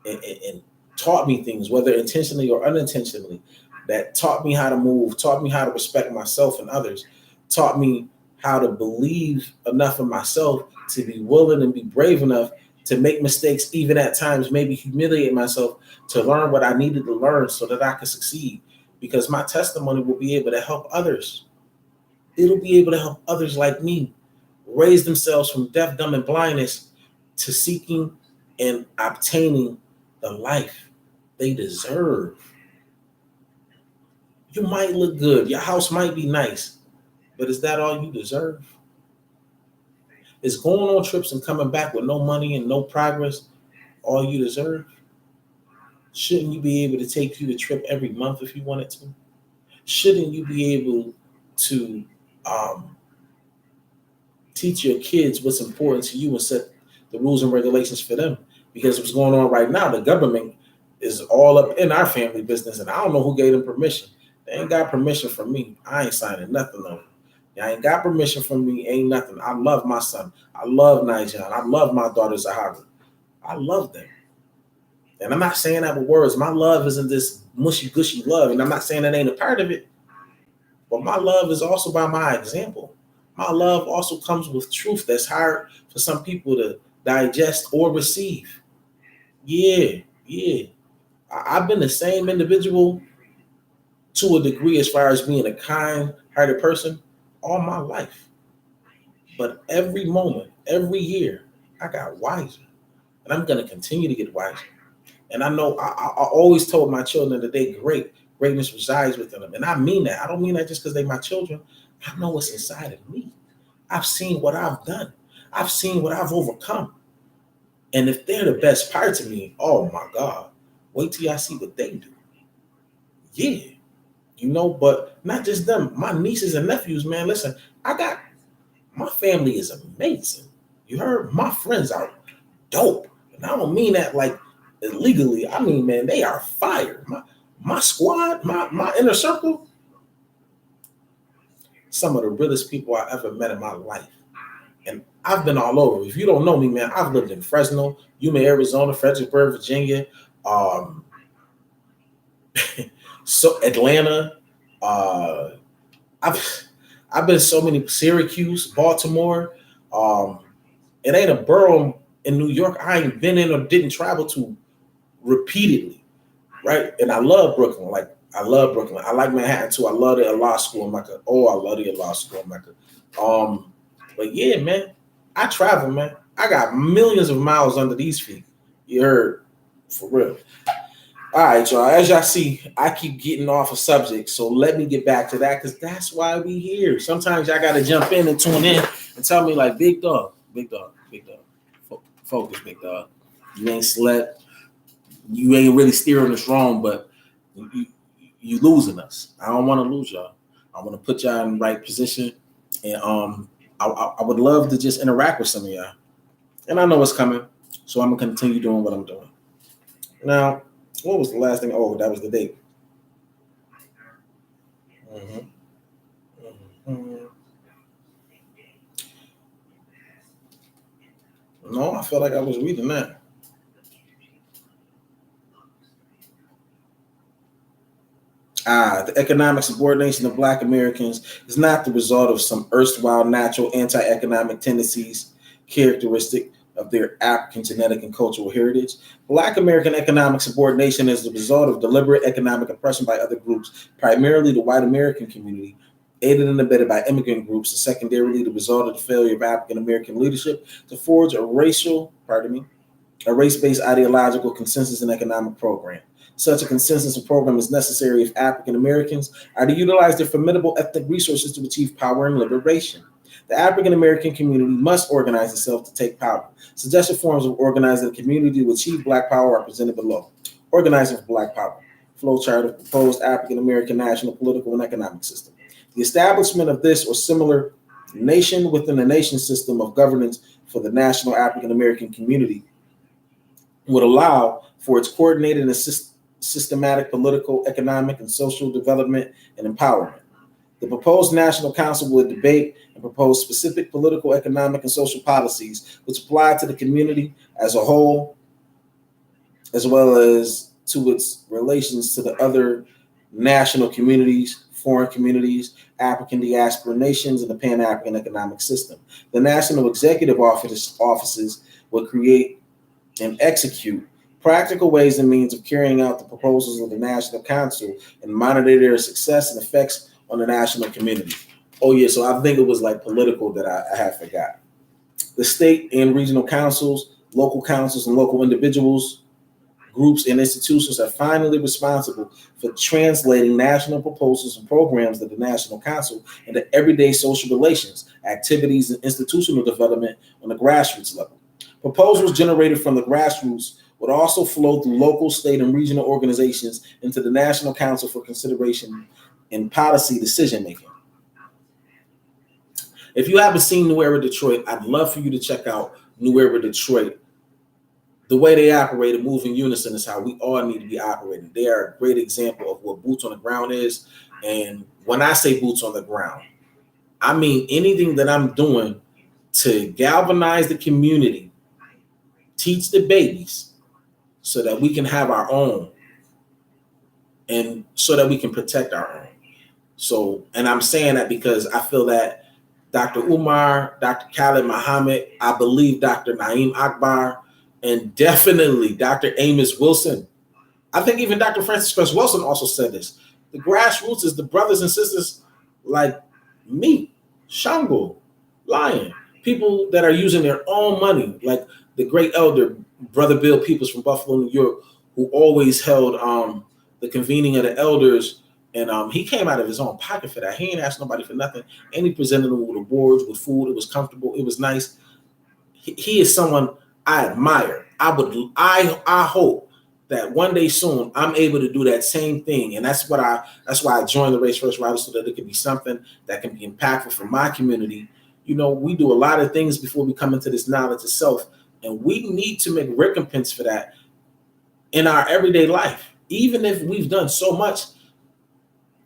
and taught me things, whether intentionally or unintentionally, that taught me how to move, taught me how to respect myself and others, taught me how to believe enough in myself to be willing and be brave enough to make mistakes, even at times, maybe humiliate myself to learn what I needed to learn so that I could succeed. Because my testimony will be able to help others. It'll be able to help others like me raise themselves from deaf, dumb, and blindness to seeking and obtaining the life they deserve. You might look good. Your house might be nice, but is that all you deserve? Is going on trips and coming back with no money and no progress all you deserve? Shouldn't you be able to take you a trip every month if you wanted to? Shouldn't you be able to teach your kids what's important to you and set the rules and regulations for them? Because what's going on right now, the government is all up in our family business, and I don't know who gave them permission. They ain't got permission from me. I ain't signing nothing on it. I ain't got permission from me. Ain't nothing. I love my son. I love Nijan. I love my daughter Zahara. I love them. And I'm not saying that with words. My love isn't this mushy gushy love, and I'm not saying that ain't a part of it. But my love is also by my example. My love also comes with truth that's hard for some people to digest or receive. Yeah. I've been the same individual to a degree as far as being a kind-hearted person all my life. But every moment, every year, I got wiser. And I'm going to continue to get wiser. And I know I always told my children that they greatness resides within them. And I mean that. I don't mean that just because they're my children. I know what's inside of me. I've seen what I've done. I've seen what I've overcome. And if they're the best part of me, oh my God, wait till y'all see what they do. Yeah. But not just them, my nieces and nephews, man, listen, my family is amazing. You heard? My friends are dope. And I don't mean that like illegally. I mean, man, they are fire. My squad, my inner circle, some of the realest people I ever met in my life. And I've been all over. If you don't know me, man, I've lived in Fresno, Yuma, Arizona, Fredericksburg, Virginia, so Atlanta. I've been so many, Syracuse, Baltimore. It ain't a borough in New York I ain't been in or didn't travel to repeatedly, right? And I love Brooklyn. I love Brooklyn. I like Manhattan too. I love the law school in Mecca. Oh, I love the law school in Mecca. But yeah, man, I travel, man. I got millions of miles under these feet. You heard? For real. All right, y'all. As y'all see, I keep getting off a subject, so let me get back to that because that's why we here. Sometimes y'all got to jump in and tune in and tell me like, big dog, focus, big dog. You ain't slept. You ain't really steering us wrong, but you losing us. I don't want to lose y'all. I want to put y'all in the right position, and I would love to just interact with some of y'all. And I know what's coming, so I'm gonna continue doing what I'm doing. Now, what was the last thing? Oh, that was the date. No, I felt like I was reading that. The economic subordination of Black Americans is not the result of some erstwhile natural anti-economic tendencies characteristic of their African genetic and cultural heritage. Black American economic subordination is the result of deliberate economic oppression by other groups, primarily the white American community, aided and abetted by immigrant groups, and secondarily the result of the failure of African American leadership to forge a race-based ideological consensus and economic program. Such a consensus and program is necessary if African Americans are to utilize their formidable ethnic resources to achieve power and liberation. The African American community must organize itself to take power. Suggested forms of organizing the community to achieve Black power are presented below. Organizing for Black power. Flowchart of proposed African American national political and economic system. The establishment of this or similar nation within a nation system of governance for the national African American community would allow for its coordinated and systematic political, economic, and social development and empowerment. The proposed National Council would debate and propose specific political, economic, and social policies which apply to the community as a whole, as well as to its relations to the other national communities, foreign communities, African diaspora nations, and the Pan-African economic system. The National Executive Offices will create and execute practical ways and means of carrying out the proposals of the National Council and monitor their success and effects on the national community. Oh yeah, so I think it was like political that I had forgot. The state and regional councils, local councils, and local individuals, groups, and institutions are finally responsible for translating national proposals and programs of the National Council into everyday social relations, activities, and institutional development on the grassroots level. Proposals generated from the grassroots would also flow through local, state, and regional organizations into the National Council for consideration in policy decision making. If you haven't seen New Era Detroit, I'd love for you to check out New Era Detroit. The way they operate and move in unison is how we all need to be operating. They are a great example of what boots on the ground is. And when I say boots on the ground, I mean anything that I'm doing to galvanize the community, teach the babies so that we can have our own and so that we can protect our own. So, and I'm saying that because I feel that Dr. Umar, Dr. Khalid Muhammad, I believe Dr. Naeem Akbar, and definitely Dr. Amos Wilson. I think even Dr. Francis Cress Wilson also said this. The grassroots is the brothers and sisters like me, Shango, Lion, people that are using their own money, like the great elder, Brother Bill Peoples from Buffalo, New York, who always held the convening of the elders. And he came out of his own pocket for that. He ain't asked nobody for nothing. And he presented them with awards, with food. It was comfortable. It was nice. He is someone I admire. I hope that one day soon I'm able to do that same thing. And that's why I joined the Race First Riders, so that it can be something that can be impactful for my community. You know, we do a lot of things before we come into this knowledge of self, and we need to make recompense for that in our everyday life. Even if we've done so much,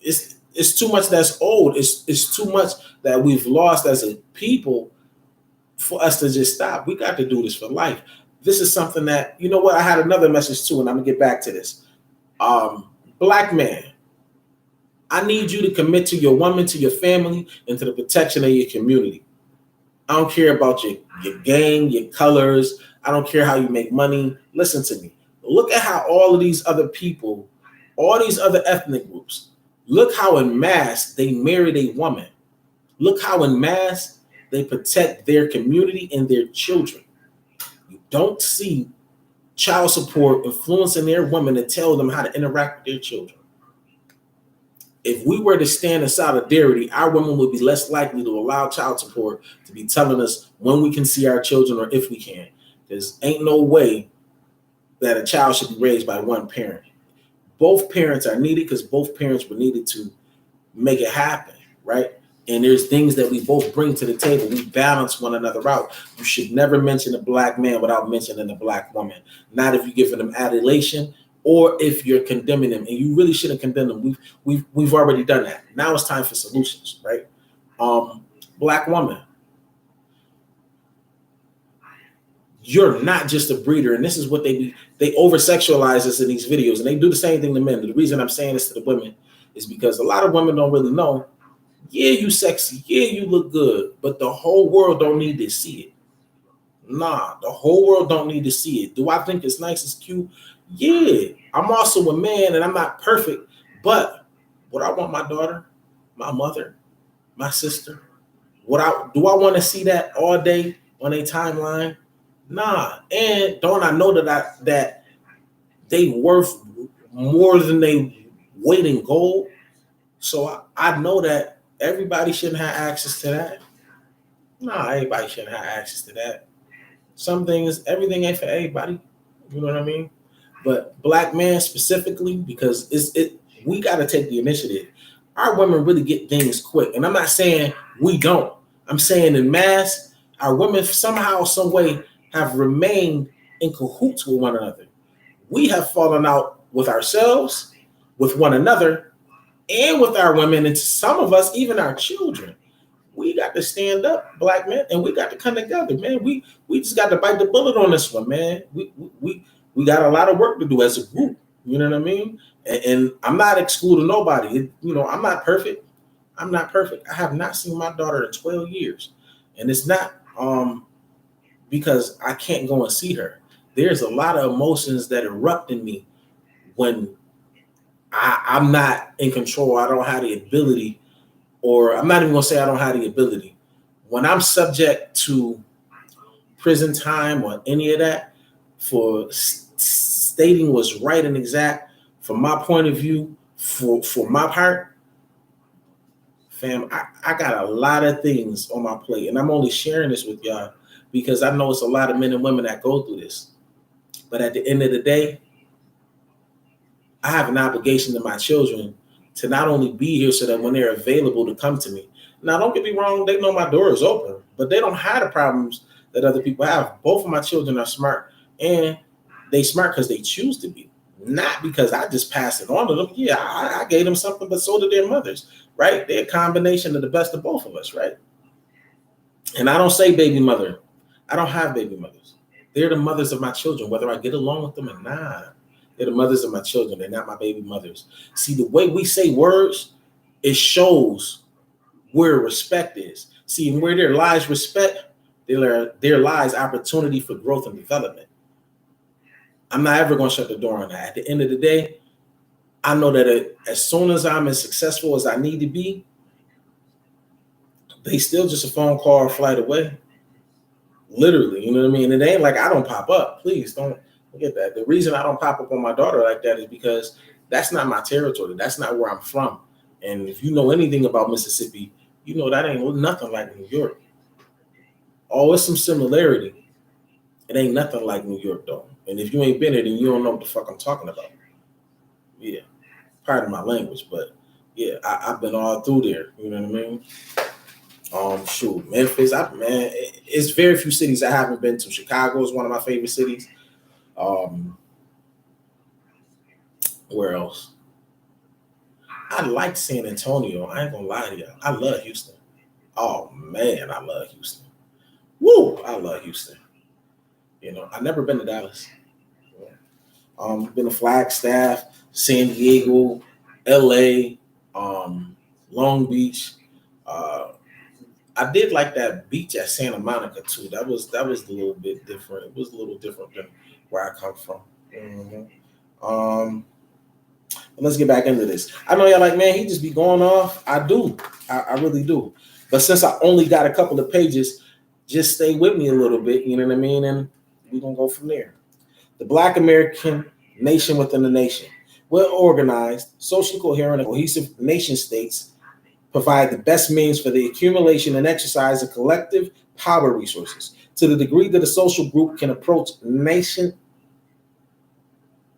it's too much that's old. It's too much that we've lost as a people for us to just stop. We got to do this for life. This is something that, you know what, I had another message too, and I'm gonna get back to this. Black man, I need you to commit to your woman, to your family, and to the protection of your community. I don't care about your gang, your colors. I don't care how you make money. Listen to me. Look at how all of these other people, all these other ethnic groups, look how en masse they married a woman. Look how en masse they protect their community and their children. You don't see child support influencing their women to tell them how to interact with their children. If we were to stand in solidarity, our women would be less likely to allow child support to be telling us when we can see our children or if we can. There's ain't no way that a child should be raised by one parent. Both parents are needed because both parents were needed to make it happen, right? And there's things that we both bring to the table. We balance one another out. You should never mention a black man without mentioning a black woman. Not if you're giving them adulation or if you're condemning them. And you really shouldn't condemn them. We've already done that. Now it's time for solutions, right? Black woman, you're not just a breeder. And this is what they over-sexualize us in these videos. And they do the same thing to men. The reason I'm saying this to the women is because a lot of women don't really know. Yeah, you sexy. Yeah, you look good. But the whole world don't need to see it. Nah, the whole world don't need to see it. Do I think it's nice, it's cute? Yeah. I'm also a man and I'm not perfect. But what I want my daughter, my mother, my sister, do I want to see that all day on a timeline? Nah. And don't I know that they worth more than they weight in gold? So I know that everybody shouldn't have access to that. Nah, everybody shouldn't have access to that. Some things, everything ain't for everybody. You know what I mean? But black men specifically, because we got to take the initiative. Our women really get things quick. And I'm not saying we don't. I'm saying in mass, our women somehow, some way have remained in cahoots with one another. We have fallen out with ourselves, with one another, and with our women, and some of us, even our children. We got to stand up, black men, and we got to come together, man. We just got to bite the bullet on this one, man. We got a lot of work to do as a group. You know what I mean? And I'm not excluding nobody. I'm not perfect. I'm not perfect. I have not seen my daughter in 12 years, and it's not because I can't go and see her. There's a lot of emotions that erupt in me when I'm not in control. I don't have the ability, or I'm not even gonna say I don't have the ability. When I'm subject to prison time or any of that for stating what's right and exact from my point of view, for my part, fam, I got a lot of things on my plate, and I'm only sharing this with y'all because I know it's a lot of men and women that go through this. But at the end of the day, I have an obligation to my children to not only be here so that when they're available to come to me. Now, don't get me wrong, they know my door is open, but they don't have the problems that other people have. Both of my children are smart, and they smart because they choose to be, not because I just passed it on to them. Yeah, I gave them something, but so did their mothers, right? They're a combination of the best of both of us, right? And I don't say baby mother. I don't have baby mothers. They're the mothers of my children, whether I get along with them or not. They're the mothers of my children. They're not my baby mothers. See, the way we say words, it shows where respect is. See, and where there lies respect, there lies opportunity for growth and development. I'm not ever going to shut the door on that. At the end of the day, I know that as soon as I'm as successful as I need to be, they still just a phone call or flight away. Literally, you know what I mean? It ain't like I don't pop up. Please don't forget that. The reason I don't pop up on my daughter like that is because that's not my territory. That's not where I'm from. And if you know anything about Mississippi, you know that ain't nothing like New York. Oh, it's some similarity. It ain't nothing like New York, though. And if you ain't been there, then you don't know what the fuck I'm talking about. Yeah, pardon my language, but yeah, I've been all through there. You know what I mean? Shoot, Memphis. Man, it's very few cities I haven't been to. Chicago is one of my favorite cities. Where else? I like San Antonio. I ain't gonna lie to you. I love Houston. Oh man, I love Houston. Woo, I love Houston. You know, I've never been to Dallas. Been to Flagstaff, San Diego, LA, Long Beach. I did like that beach at Santa Monica too. That was a little bit different. It was a little different than where I come from. Mm-hmm. Let's get back into this. I know y'all like, man, he just be going off. I do. I really do. But since I only got a couple of pages, just stay with me a little bit. You know what I mean? And we're going to go from there. The Black American nation within the nation. Well organized, socially coherent, and cohesive nation states provide the best means for the accumulation and exercise of collective power resources. To the degree that a social group can approach nation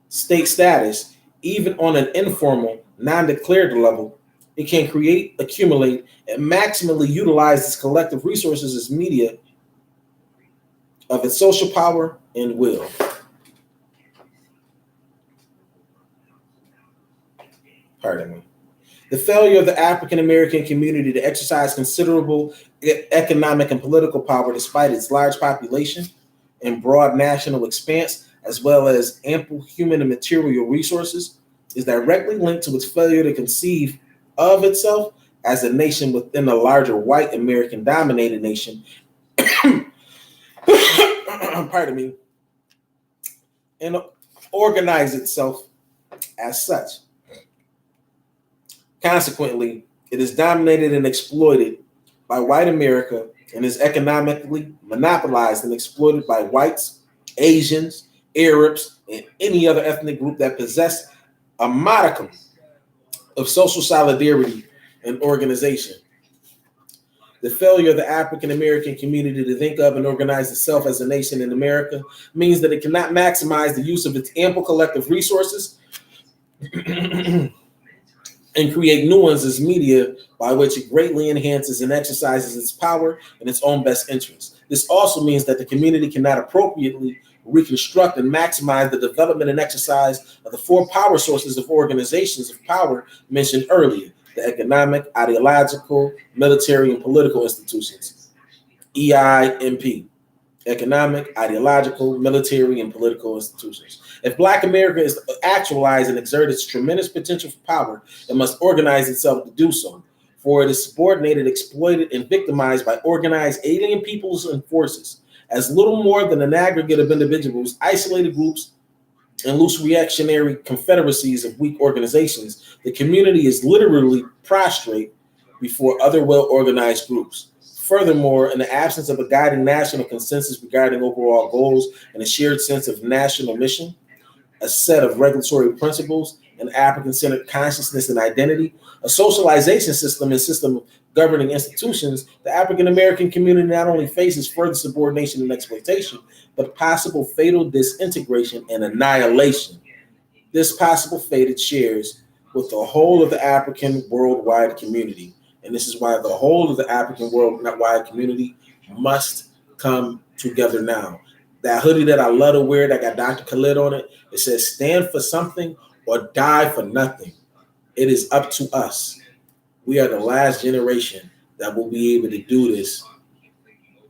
state status, even on an informal, non-declared level, it can create, accumulate, and maximally utilize its collective resources as media of its social power and will. Pardon me. The failure of the African American community to exercise considerable economic and political power despite its large population and broad national expanse, as well as ample human and material resources, is directly linked to its failure to conceive of itself as a nation within a larger white American-dominated nation, pardon me, and organize itself as such. Consequently, it is dominated and exploited by white America and is economically monopolized and exploited by whites, Asians, Arabs, and any other ethnic group that possess a modicum of social solidarity and organization. The failure of the African American community to think of and organize itself as a nation in America means that it cannot maximize the use of its ample collective resources and create new ones as media by which it greatly enhances and exercises its power in its own best interest. This also means that the community cannot appropriately reconstruct and maximize the development and exercise of the four power sources of organizations of power mentioned earlier: the economic, ideological, military, and political institutions. EIMP. Economic, ideological, military, and political institutions. If Black America is to actualize and exert its tremendous potential for power, it must organize itself to do so. For it is subordinated, exploited, and victimized by organized alien peoples and forces. As little more than an aggregate of individuals, isolated groups, and loose reactionary confederacies of weak organizations, the community is literally prostrate before other well-organized groups. Furthermore, in the absence of a guiding national consensus regarding overall goals and a shared sense of national mission, a set of regulatory principles, an African-centered consciousness and identity, a socialization system and system of governing institutions, the African American community not only faces further subordination and exploitation, but possible fatal disintegration and annihilation. This possible fate it shares with the whole of the African worldwide community. And this is why the whole of the African worldwide community must come together now. That hoodie that I love to wear that got Dr. Khalid on it, it says stand for something or die for nothing. It is up to us. We are the last generation that will be able to do this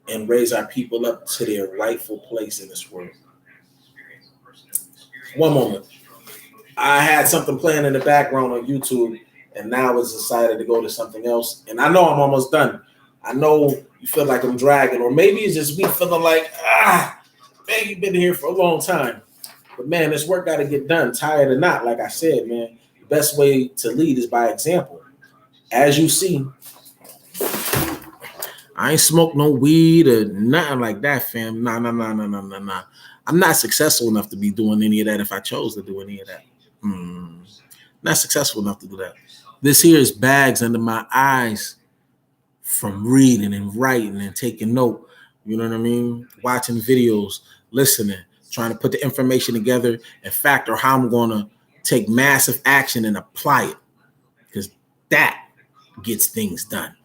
and raise our people up to their rightful place in this world. One moment. I had something playing in the background on YouTube, and now it's decided to go to something else. And I know I'm almost done. I know you feel like I'm dragging, or maybe it's just me feeling like, man, you've been here for a long time. But man, this work got to get done, tired or not. Like I said, man, the best way to lead is by example. As you see, I ain't smoked no weed or nothing like that, fam. Nah. I'm not successful enough to be doing any of that if I chose to do any of that. Not successful enough to do that. This here is bags under my eyes from reading and writing and taking note. You know what I mean? Watching videos, listening, trying to put the information together and factor how I'm going to take massive action and apply it. Because that gets things done.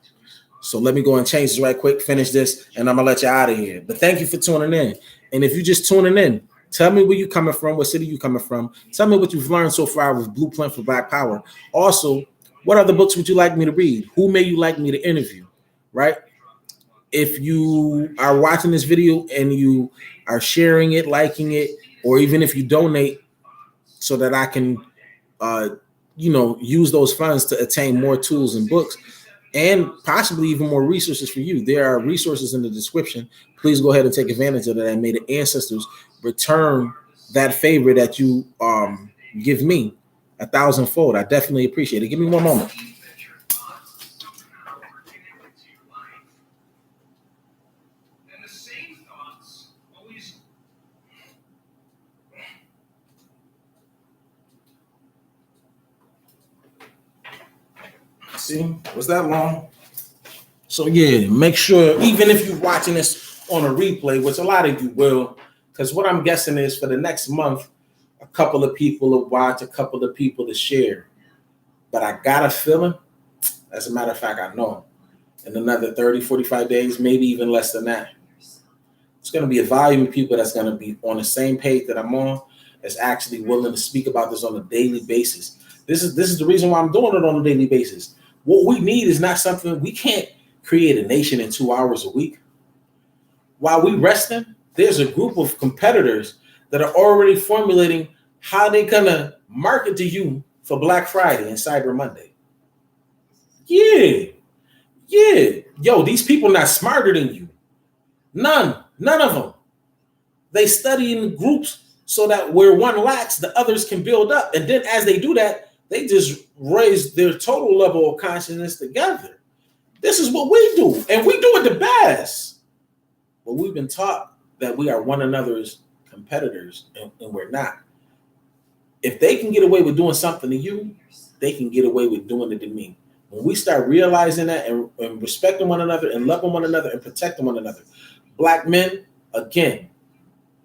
So let me go and change this right quick, finish this, and I'm going to let you out of here. But thank you for tuning in. And if you're just tuning in, tell me where you coming from, what city you coming from. Tell me what you've learned so far with Blueprint for Black Power. Also, what other books would you like me to read? Who may you like me to interview, right? If you are watching this video and you are sharing it, liking it, or even if you donate so that I can, use those funds to attain more tools and books and possibly even more resources for you. There are resources in the description. Please go ahead and take advantage of that and may the ancestors return that favor that you give me 1,000-fold. I definitely appreciate it. Give me one moment. See, was that long? So yeah, make sure, even if you're watching this on a replay, which a lot of you will, because what I'm guessing is for the next month, a couple of people will watch, a couple of people to share. But I got a feeling, as a matter of fact, I know, in another 30, 45 days, maybe even less than that, it's going to be a volume of people that's going to be on the same page that I'm on, that's actually willing to speak about this on a daily basis. This is the reason why I'm doing it on a daily basis. What we need is not something, we can't create a nation in 2 hours a week. While we resting, there's a group of competitors that are already formulating how they're gonna market to you for Black Friday and Cyber Monday. Yeah. Yo, these people not smarter than you. None of them. They study in groups so that where one lacks, the others can build up. And then as they do that, they just raise their total level of consciousness together. This is what we do, and we do it the best. But we've been taught that we are one another's competitors, and we're not. If they can get away with doing something to you, they can get away with doing it to me. When we start realizing that and respecting one another and loving one another and protecting one another, Black men, again,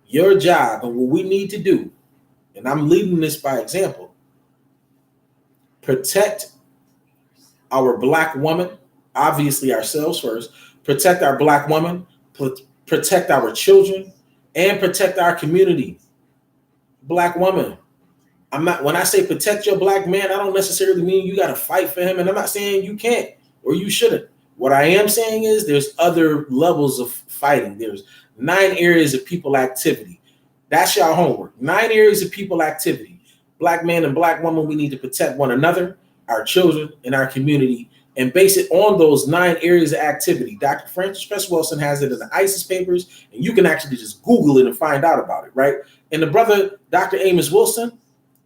your job and what we need to do, and I'm leading this by example, protect our Black woman, obviously ourselves first, protect our Black woman, protect our children, and protect our community. Black woman, when I say protect your Black man, I don't necessarily mean you got to fight for him, and I'm not saying you can't or you shouldn't. What I am saying is there's other levels of fighting. There's 9 areas of people activity. That's your homework. 9 areas of people activity. Black man and Black woman, we need to protect one another, our children, and our community, and base it on those 9 areas of activity. Dr. Francis Press Wilson has it in the ISIS papers, and you can actually just Google it and find out about it, right? And the brother, Dr. Amos Wilson,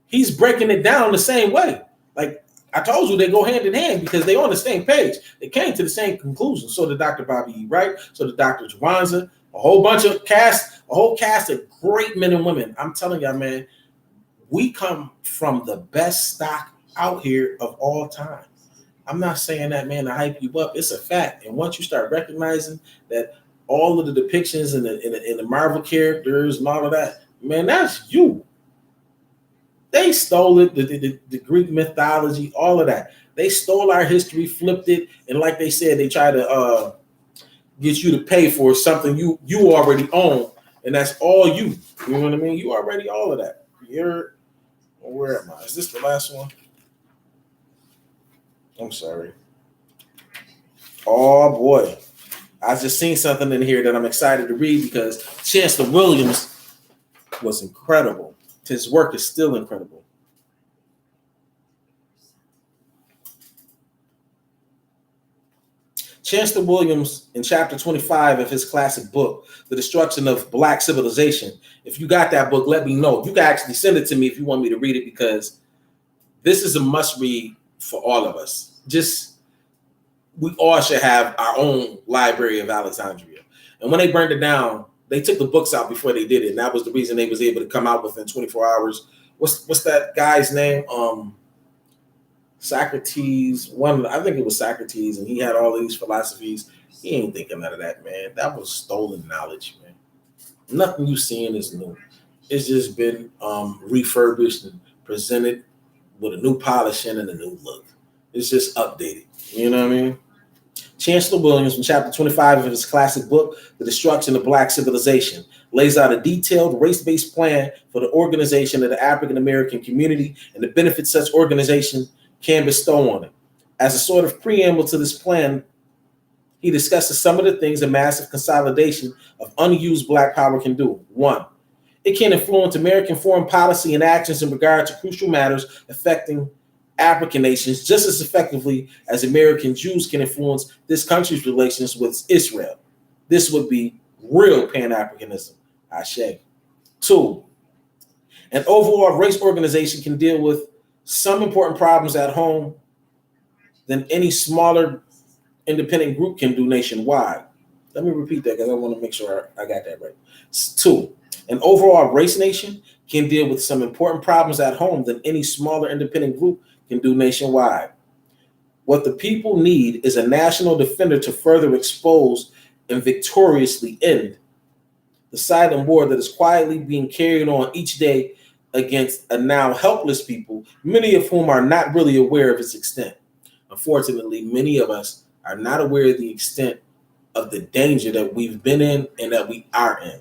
he's breaking it down the same way. Like, I told you they go hand in hand because they on the same page. They came to the same conclusion. So did Dr. Bobby E. Wright, so did Dr. Jawanza, a whole cast of great men and women. I'm telling y'all, man, we come from the best stock out here of all time. I'm not saying that, man, to hype you up. It's a fact. And once you start recognizing that all of the depictions in the Marvel characters and all of that, man, that's you. They stole it, the Greek mythology, all of that. They stole our history, flipped it, and like they said, they try to get you to pay for something you already own, and that's all you. You know what I mean? You already all of that. Where am I? Is this the last one? I'm sorry. Oh boy. I just seen something in here that I'm excited to read because Chancellor Williams was incredible. His work is still incredible. Chancellor Williams, in chapter 25 of his classic book, The Destruction of Black Civilization. If you got that book, let me know. You can actually send it to me if you want me to read it, because this is a must read for all of us. We all should have our own Library of Alexandria. And when they burned it down, they took the books out before they did it. And that was the reason they was able to come out within 24 hours. What's that guy's name? Socrates. I think it was Socrates, and he had all of these philosophies. He ain't thinking none of that, man. That was stolen knowledge, man. Nothing you seeing is new. It's just been refurbished and presented with a new polishing and a new look. It's just updated. You know what I mean? Chancellor Williams, in chapter 25 of his classic book, The Destruction of Black Civilization, lays out a detailed race-based plan for the organization of the African-American community and the benefits such organization can bestow on it. As a sort of preamble to this plan, he discusses some of the things a massive consolidation of unused Black power can do. 1, it can influence American foreign policy and actions in regard to crucial matters affecting African nations just as effectively as American Jews can influence this country's relations with Israel. This would be real Pan-Africanism. Ashe. 2, an overall race organization can deal with some important problems at home than any smaller independent group can do nationwide. Let me repeat that because I want to make sure I got that right. 2, an overall race nation can deal with some important problems at home than any smaller independent group can do nationwide. What the people need is a national defender to further expose and victoriously end the silent war that is quietly being carried on each day against a now helpless people, many of whom are not really aware of its extent. Unfortunately, many of us are not aware of the extent of the danger that we've been in and that we are in.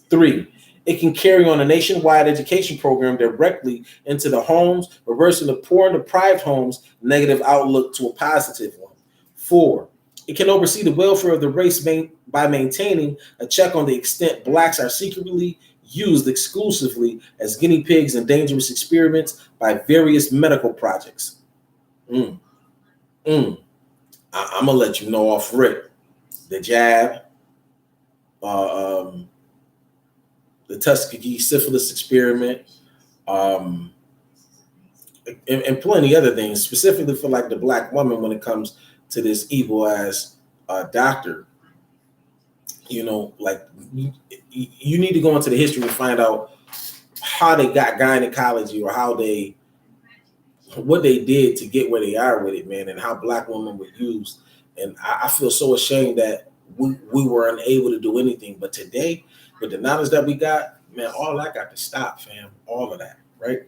3, it can carry on a nationwide education program directly into the homes, reversing the poor and deprived homes' negative outlook to a positive one. 4, it can oversee the welfare of the race by maintaining a check on the extent Blacks are secretly used exclusively as guinea pigs in dangerous experiments by various medical projects. I'm going to let you know off rip. The jab, the Tuskegee syphilis experiment, and plenty other things, specifically for like the Black woman when it comes to this evil ass doctor. You know, like you need to go into the history and find out how they got gynecology or what they did to get where they are with it, man, and how Black women were used. And I feel so ashamed that we were unable to do anything. But today, with the knowledge that we got, man, all that got to stop, fam. All of that, right?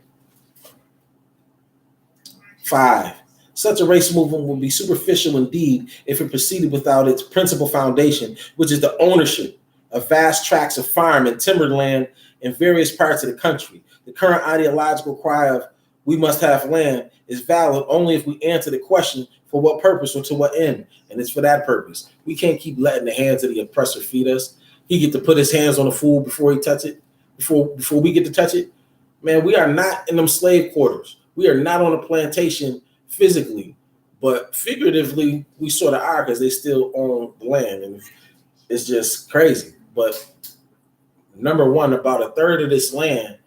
5, such a race movement would be superficial indeed if it proceeded without its principal foundation, which is the ownership of vast tracts of farm and timberland in various parts of the country. The current ideological cry of "we must have land" is valid only if we answer the question, for what purpose or to what end? And it's for that purpose. We can't keep letting the hands of the oppressor feed us. He get to put his hands on the food before he touch it, before we get to touch it. Man, we are not in them slave quarters. We are not on a plantation physically, but figuratively, we sort of are because they still own the land. And it's just crazy. But number one, about a third of this land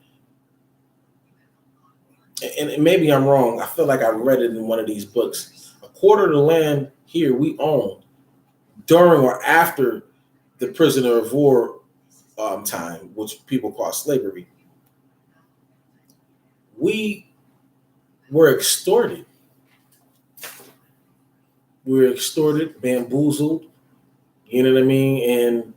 and maybe I'm wrong. I feel like I read it in one of these books. A quarter of the land here we own during or after the prisoner of war time, which people call slavery. We were extorted. We were extorted, bamboozled. You know what I mean? And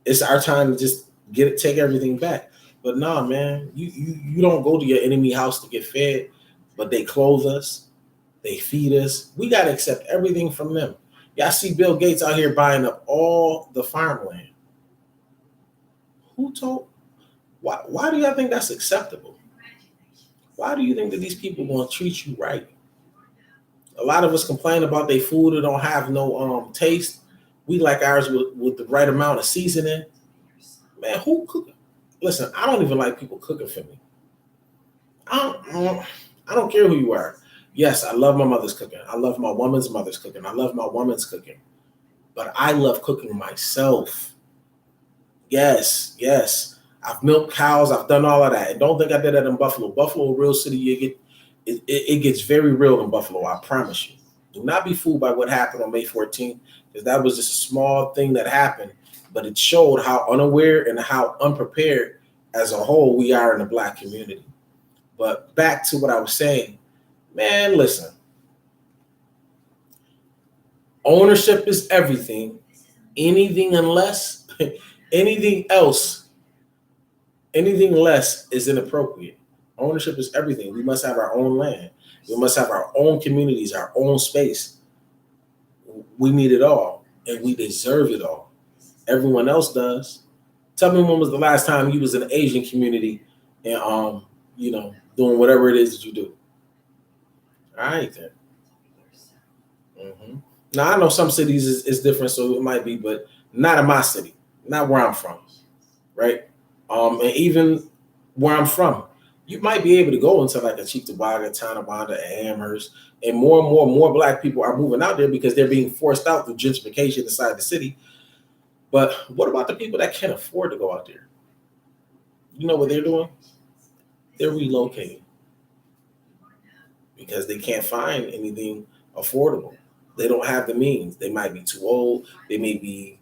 it's our time to just take everything back. But nah, man, you don't go to your enemy house to get fed, but they clothe us, they feed us. We gotta accept everything from them. Y'all see Bill Gates out here buying up all the farmland. Who told? Why do y'all think that's acceptable? Why do you think that these people gonna treat you right? A lot of us complain about their food that don't have no taste. We like ours with the right amount of seasoning. Man, who cooking? Listen, I don't even like people cooking for me. I don't care who you are. Yes, I love my mother's cooking. I love my woman's mother's cooking. I love my woman's cooking. But I love cooking myself. Yes. I've milked cows. I've done all of that. And don't think I did that in Buffalo. Buffalo, a real city. It gets very real in Buffalo. I promise you. Do not be fooled by what happened on May 14th, because that was just a small thing that happened. But it showed how unaware and how unprepared as a whole we are in the Black community. But back to what I was saying, man, listen. Ownership is everything. Anything else is inappropriate. Ownership is everything. We must have our own land. We must have our own communities, our own space. We need it all, and we deserve it all. Everyone else does. Tell me when was the last time you was in the Asian community and doing whatever it is that you do. All right then. Mm-hmm. Now I know some cities is different, so it might be, but not in my city, not where I'm from, right? And even where I'm from, you might be able to go into like a Cheektowaga, Tonawanda, Amherst, and more Black people are moving out there because they're being forced out through gentrification inside the city. But what about the people that can't afford to go out there? You know what they're doing? They're relocating because they can't find anything affordable. They don't have the means. They might be too old. They may be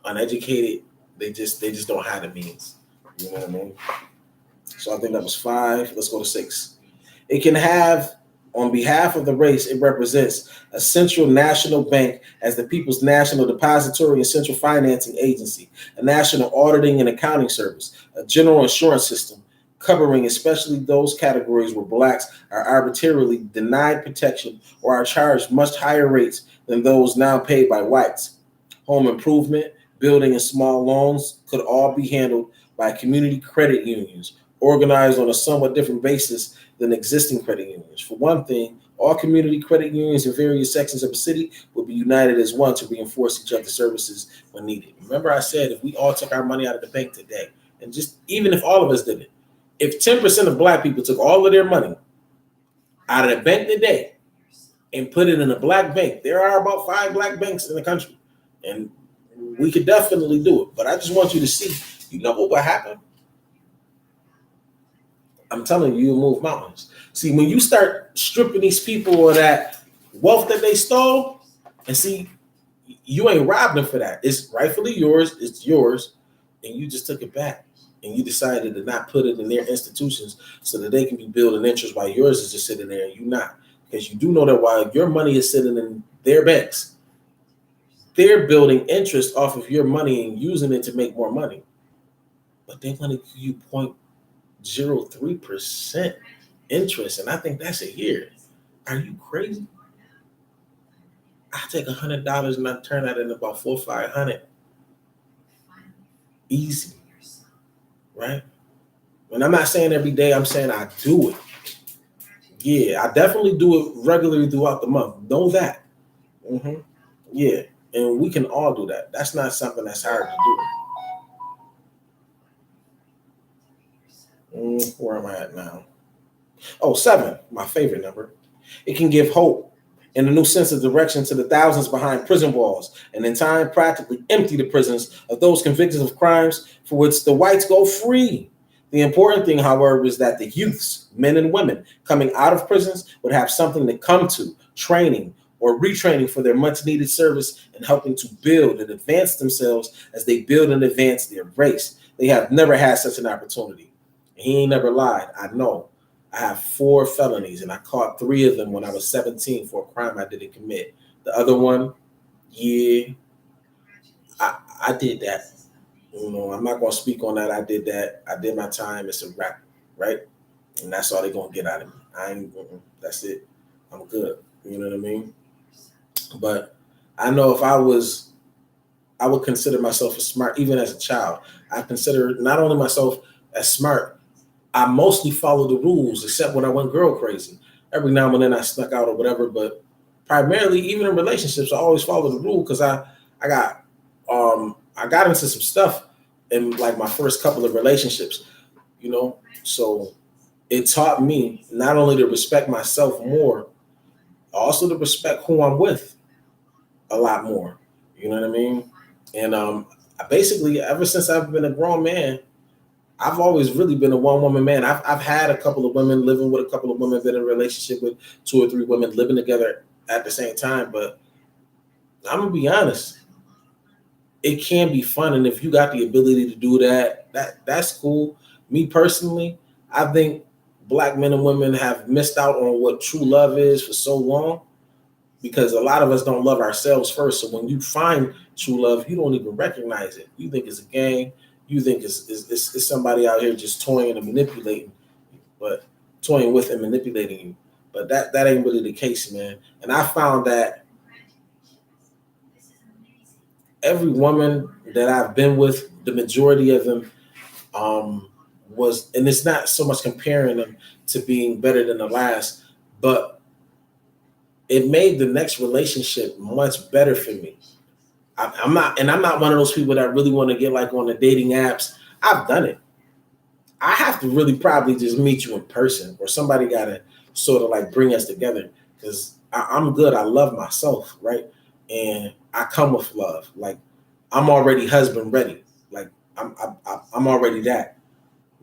uneducated. They just don't have the means. You know what I mean? So I think that was 5. Let's go to 6. It can have, on behalf of the race it represents, a central national bank as the people's national depository and central financing agency, a national auditing and accounting service, a general insurance system covering especially those categories where Blacks are arbitrarily denied protection or are charged much higher rates than those now paid by whites. Home improvement, building, and small loans could all be handled by community credit unions, organized on a somewhat different basis than existing credit unions. For one thing, all community credit unions in various sections of the city will be united as one to reinforce each other's services when needed. Remember I said if we all took our money out of the bank today, and just even if all of us did it, if 10% of Black people took all of their money out of the bank today and put it in a Black bank, there are about 5 Black banks in the country, and we could definitely do it. But I just want you to see, you know what will happen? I'm telling you, you'll move mountains. See, when you start stripping these people of that wealth that they stole, and see, you ain't robbed them for that. It's rightfully yours. It's yours, and you just took it back. And you decided to not put it in their institutions so that they can be building interest while yours is just sitting there and you not. Because you do know that while your money is sitting in their banks, they're building interest off of your money and using it to make more money. But they want to give you 0.03% interest, and I think that's a year. Are you crazy? I take $100 and I turn that into about $400 or $500. Easy. Right? And I'm not saying every day, I'm saying I do it. Yeah, I definitely do it regularly throughout the month. Know that. Mm-hmm. Yeah, and we can all do that. That's not something that's hard to do. Where am I at now? 7, my favorite number. It can give hope and a new sense of direction to the thousands behind prison walls, and in time practically empty the prisons of those convicted of crimes for which the whites go free. The important thing, however, is that the youths, men and women, coming out of prisons would have something to come to, training or retraining for their much needed service and helping to build and advance themselves as they build and advance their race. They have never had such an opportunity. He ain't never lied. I know. I have 4 felonies, and I caught 3 of them when I was 17 for a crime I didn't commit. The other one, yeah, I did that. You know, I'm not going to speak on that. I did that. I did my time. It's a wrap, right? And that's all they're going to get out of me. That's it. I'm good. You know what I mean? But I know if I would consider myself as smart, even as a child. I consider not only myself as smart, I mostly follow the rules, except when I went girl crazy. Every now and then I snuck out or whatever, but primarily, even in relationships, I always follow the rule because I got into some stuff in like my first couple of relationships, you know. So it taught me not only to respect myself more, also to respect who I'm with a lot more. You know what I mean? And basically, ever since I've been a grown man, I've always really been a one-woman man. I've had a couple of women, living with a couple of women, been in a relationship with 2 or 3 women living together at the same time. But I'm gonna be honest, it can be fun, and if you got the ability to do that, that's cool. Me personally, I think Black men and women have missed out on what true love is for so long because a lot of us don't love ourselves first. So when you find true love, you don't even recognize it. You think it's a game. You think it's somebody out here just toying and manipulating, but toying with and manipulating you. But that ain't really the case, man. And I found that every woman that I've been with, the majority of them was, and it's not so much comparing them to being better than the last, but it made the next relationship much better for me. I'm not one of those people that really want to get like on the dating apps. I've done it. I have to really probably just meet you in person, or somebody got to sort of like bring us together because I'm good. I love myself, right? And I come with love. Like I'm already husband ready. Like I'm already that.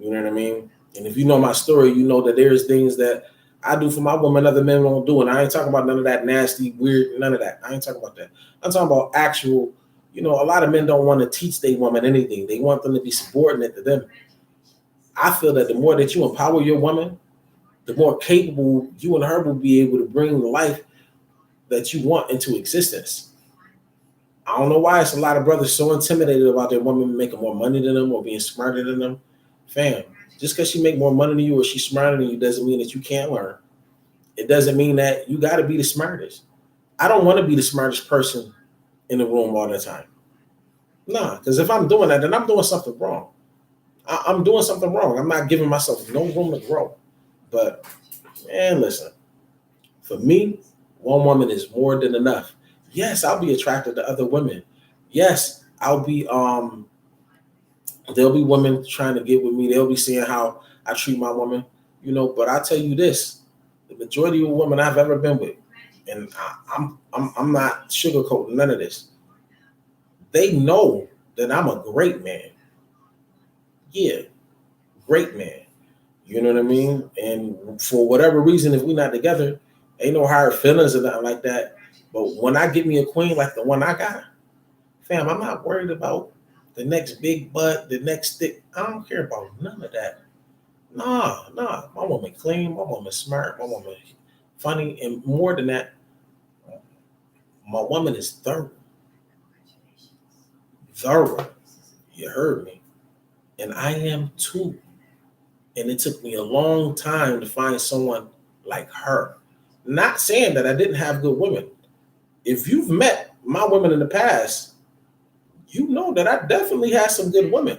You know what I mean? And if you know my story, you know that there's things that I do for my woman other men won't do. And I ain't talking about none of that nasty, weird, none of that. I ain't talking about that. I'm talking about actual, you know, a lot of men don't want to teach their woman anything. They want them to be subordinate to them. I feel that the more that you empower your woman, the more capable you and her will be able to bring the life that you want into existence. I don't know why it's a lot of brothers so intimidated about their woman making more money than them or being smarter than them. Fam, just because she make more money than you or she's smarter than you doesn't mean that you can't learn. It doesn't mean that you got to be the smartest. I don't want to be the smartest person in the room all the time. Nah, because if I'm doing that, then I'm doing something wrong. I'm doing something wrong. I'm not giving myself no room to grow. But, man, listen, for me, one woman is more than enough. Yes, I'll be attracted to other women. Yes, I'll be, there'll be women trying to get with me. They'll be seeing how I treat my woman, you know, but I'll tell you this, the majority of women I've ever been with, and I'm not sugarcoating none of this. They know that I'm a great man. Yeah, great man. You know what I mean? And for whatever reason, if we're not together, ain't no hard feelings or nothing like that. But when I get me a queen like the one I got, fam, I'm not worried about the next big butt, the next thick. I don't care about none of that. Nah. My woman clean, my woman smart, my woman funny, and more than that, my woman is thorough. Thorough. You heard me. And I am too. And it took me a long time to find someone like her. Not saying that I didn't have good women. If you've met my women in the past, you know that I definitely had some good women.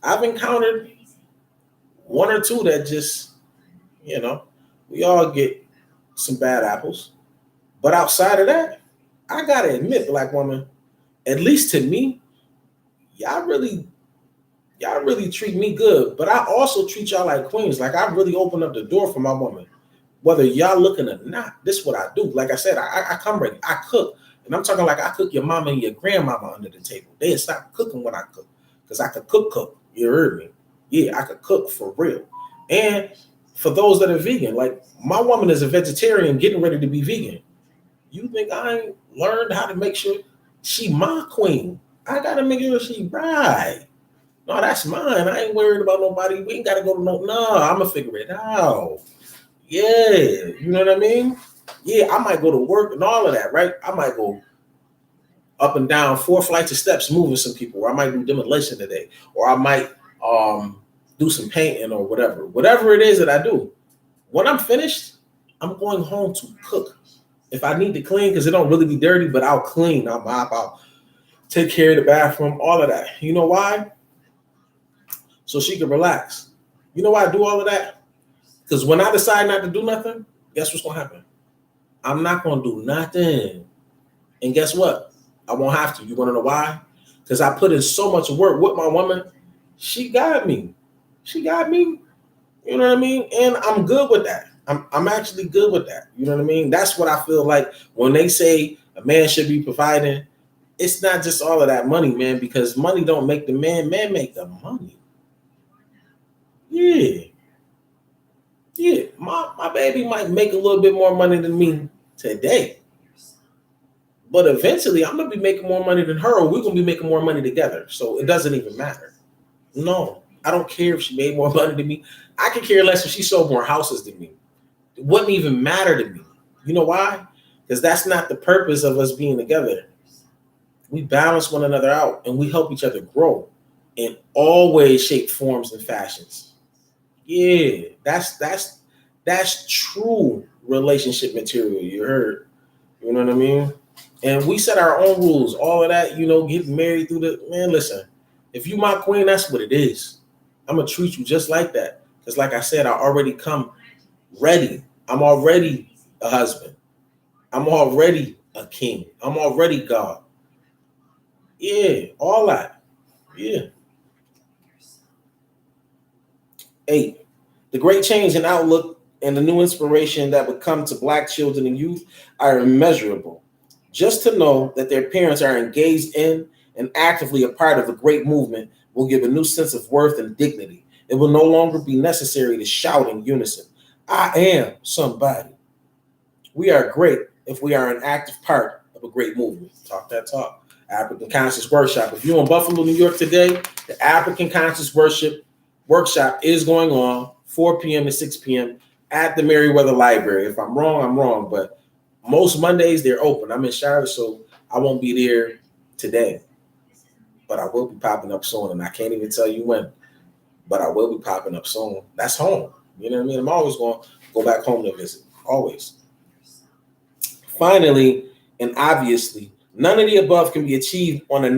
I've encountered 1 or 2 that just, you know, we all get some bad apples. But outside of that, I gotta admit, Black woman, at least to me, y'all really treat me good. But I also treat y'all like queens. Like I really open up the door for my woman. Whether y'all looking or not, this is what I do. Like I said, I come ready. I cook. And I'm talking like I cook your mama and your grandmama under the table. They stop cooking when I cook. Because I could cook. You heard me. Yeah, I could cook for real. And for those that are vegan, like my woman is a vegetarian getting ready to be vegan. You think I ain't learned how to make sure she my queen? I gotta make sure she right. No, that's mine. I ain't worried about nobody. We ain't gotta go to no, I'ma figure it out. Yeah, you know what I mean? Yeah, I might go to work and all of that, right? I might go up and down 4 flights of steps moving some people, or I might do demolition today, or I might do some painting or whatever. Whatever it is that I do. When I'm finished, I'm going home to cook. If I need to clean, because it don't really be dirty, but I'll clean, I'll mop, I'll take care of the bathroom, all of that. You know why? So she can relax. You know why I do all of that? Because when I decide not to do nothing, guess what's going to happen? I'm not going to do nothing. And guess what? I won't have to. You want to know why? Because I put in so much work with my woman. She got me. She got me. You know what I mean? And I'm good with that. I'm actually good with that. You know what I mean? That's what I feel like when they say a man should be providing. It's not just all of that money, man, because money don't make the man. Man make the money. Yeah. Yeah. My baby might make a little bit more money than me today. But eventually I'm going to be making more money than her, or we're going to be making more money together. So it doesn't even matter. No, I don't care if she made more money than me. I could care less if she sold more houses than me. It wouldn't even matter to me. You know why? Because that's not the purpose of us being together. We balance one another out and we help each other grow in all ways, shapes, forms, and fashions. Yeah, that's true relationship material. You heard? You know what I mean? And we set our own rules. All of that, getting married through the man. Listen, if you my queen, that's what it is. I'm gonna treat you just like that. Because, like I said, I already come ready. I'm already a husband. I'm already a king. I'm already God. Yeah, all that. Yeah. 8. The great change in outlook and the new inspiration that would come to Black children and youth are immeasurable. Just to know that their parents are engaged in and actively a part of a great movement will give a new sense of worth and dignity. It will no longer be necessary to shout in unison, I am somebody. We are great if we are an active part of a great movement. Talk that talk. African Conscious Workshop. If you're in Buffalo, New York today, the African Conscious Workshop is going on 4 p.m. to 6 p.m. at the Meriwether Library. If I'm wrong, I'm wrong. But most Mondays, they're open. I'm in Charlotte, so I won't be there today. But I will be popping up soon, and I can't even tell you when. But I will be popping up soon. That's home. You know what I mean? I'm always going to go back home to visit. Always. Finally, and obviously, none of the above can be achieved on a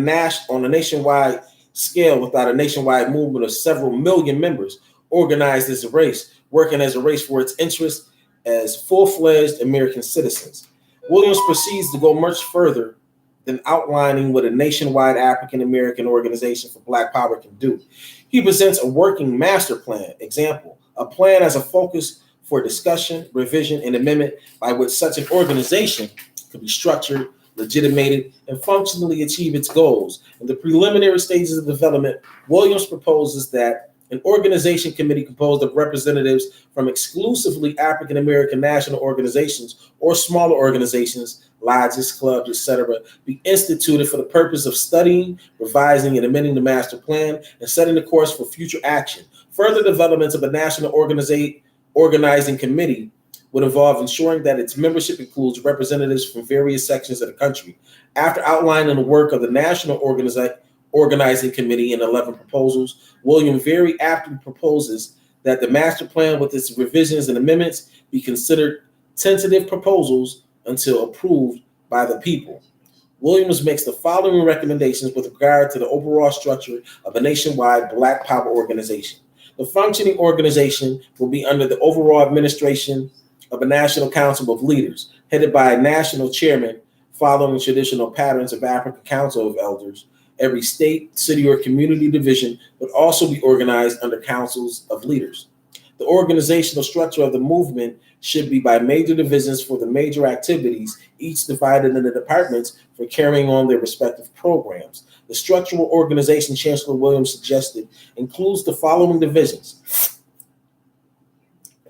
nationwide scale without a nationwide movement of several million members organized as a race, working as a race for its interests as full-fledged American citizens. Williams proceeds to go much further than outlining what a nationwide African American organization for Black power can do. He presents a working master plan, example, a plan as a focus for discussion, revision, and amendment by which such an organization could be structured, legitimated, and functionally achieve its goals. In the preliminary stages of development, Williams proposes that an organization committee composed of representatives from exclusively African American national organizations or smaller organizations, lodges, clubs, etc., be instituted for the purpose of studying, revising, and amending the master plan and setting the course for future action. Further developments of a national organizing committee would involve ensuring that its membership includes representatives from various sections of the country. After outlining the work of the National Organizing Committee in 11 proposals, William very aptly proposes that the master plan with its revisions and amendments be considered tentative proposals until approved by the people. Williams makes the following recommendations with regard to the overall structure of a nationwide Black Power organization. The functioning organization will be under the overall administration of a national council of leaders, headed by a national chairman following traditional patterns of African Council of Elders. Every state, city, or community division would also be organized under councils of leaders. The organizational structure of the movement should be by major divisions for the major activities, each divided into departments for carrying on their respective programs. The structural organization Chancellor Williams suggested includes the following divisions: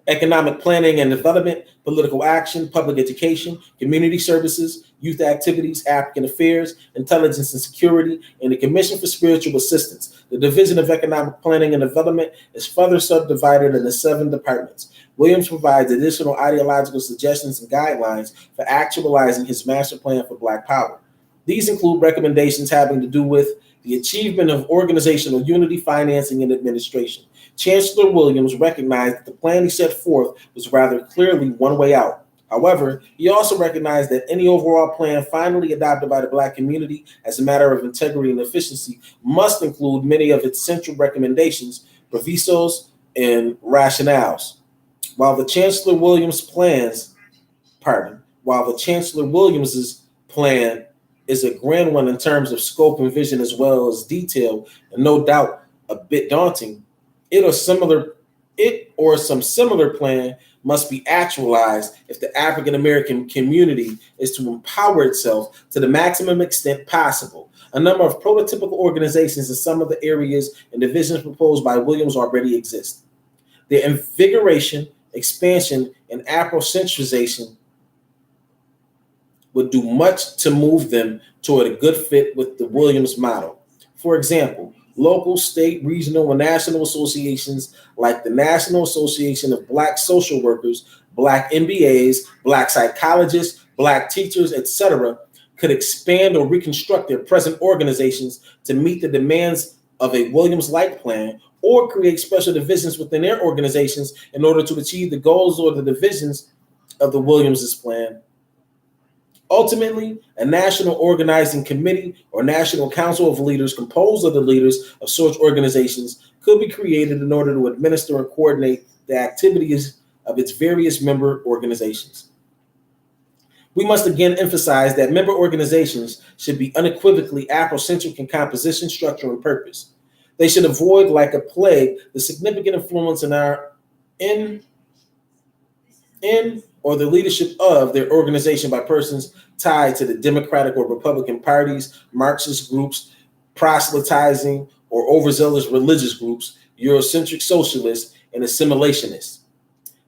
economic planning and development, political action, public education, community services, youth activities, African affairs, intelligence and security, and the Commission for Spiritual Assistance. The Division of Economic Planning and Development is further subdivided into 7 departments. Williams provides additional ideological suggestions and guidelines for actualizing his master plan for Black Power. These include recommendations having to do with the achievement of organizational unity, financing, and administration. Chancellor Williams recognized that the plan he set forth was rather clearly one way out. However, he also recognized that any overall plan finally adopted by the Black community as a matter of integrity and efficiency must include many of its central recommendations, provisos, and rationales. While the Chancellor Williams' plan is a grand one in terms of scope and vision as well as detail, and no doubt a bit daunting, it or some similar plan must be actualized if the African American community is to empower itself to the maximum extent possible. A number of prototypical organizations in some of the areas and divisions proposed by Williams already exist. Their invigoration, expansion, and Afrocentrization would do much to move them toward a good fit with the Williams model. For example, local, state, regional, and national associations like the National Association of Black Social Workers, Black MBAs, Black psychologists, Black teachers, etc., could expand or reconstruct their present organizations to meet the demands of a Williams-like plan, or create special divisions within their organizations in order to achieve the goals or the divisions of the Williams' plan. Ultimately, a national organizing committee or national council of leaders composed of the leaders of such organizations could be created in order to administer and coordinate the activities of its various member organizations. We must again emphasize that member organizations should be unequivocally Afrocentric in composition, structure, and purpose. They should avoid, like a plague, the significant influence in or the leadership of their organization by persons tied to the Democratic or Republican parties, Marxist groups, proselytizing or overzealous religious groups, Eurocentric socialists, and assimilationists.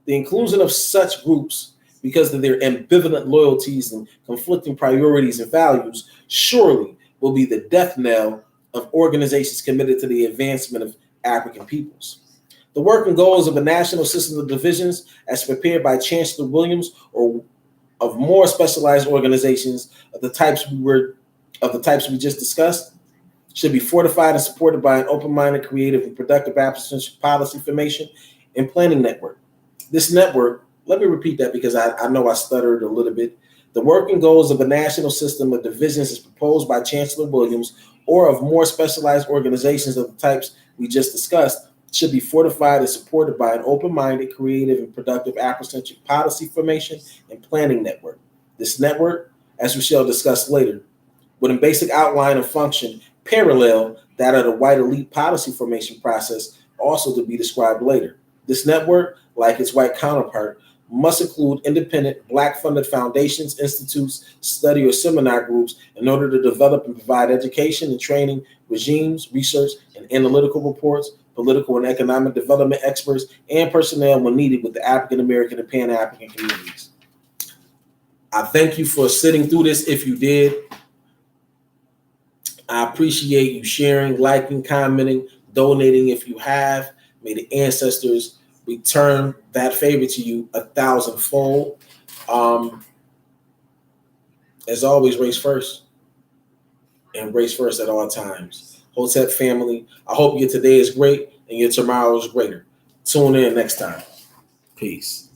The inclusion of such groups, because of their ambivalent loyalties and conflicting priorities and values, surely will be the death knell of organizations committed to the advancement of African peoples. The work and goals of a national system of divisions, as prepared by Chancellor Williams, or of more specialized organizations of the types we just discussed, should be fortified and supported by an open-minded, creative, and productive Afrocentric policy formation and planning network. This network, let me repeat that because I know I stuttered a little bit. The work and goals of a national system of divisions as proposed by Chancellor Williams, or of more specialized organizations of the types we just discussed, should be fortified and supported by an open-minded, creative, and productive Afrocentric policy formation and planning network. This network, as we shall discuss later, would in basic outline and function parallel that of the white elite policy formation process, also to be described later. This network, like its white counterpart, must include independent Black-funded foundations, institutes, study or seminar groups in order to develop and provide education and training regimes, research and analytical reports, political and economic development experts, and personnel when needed with the African American and Pan-African communities. I thank you for sitting through this if you did. I appreciate you sharing, liking, commenting, donating if you have. May the ancestors return that favor to you 1,000-fold. As always, race first, and race first at all times. Hotep family, I hope your today is great and your tomorrow is greater. Tune in next time. Peace.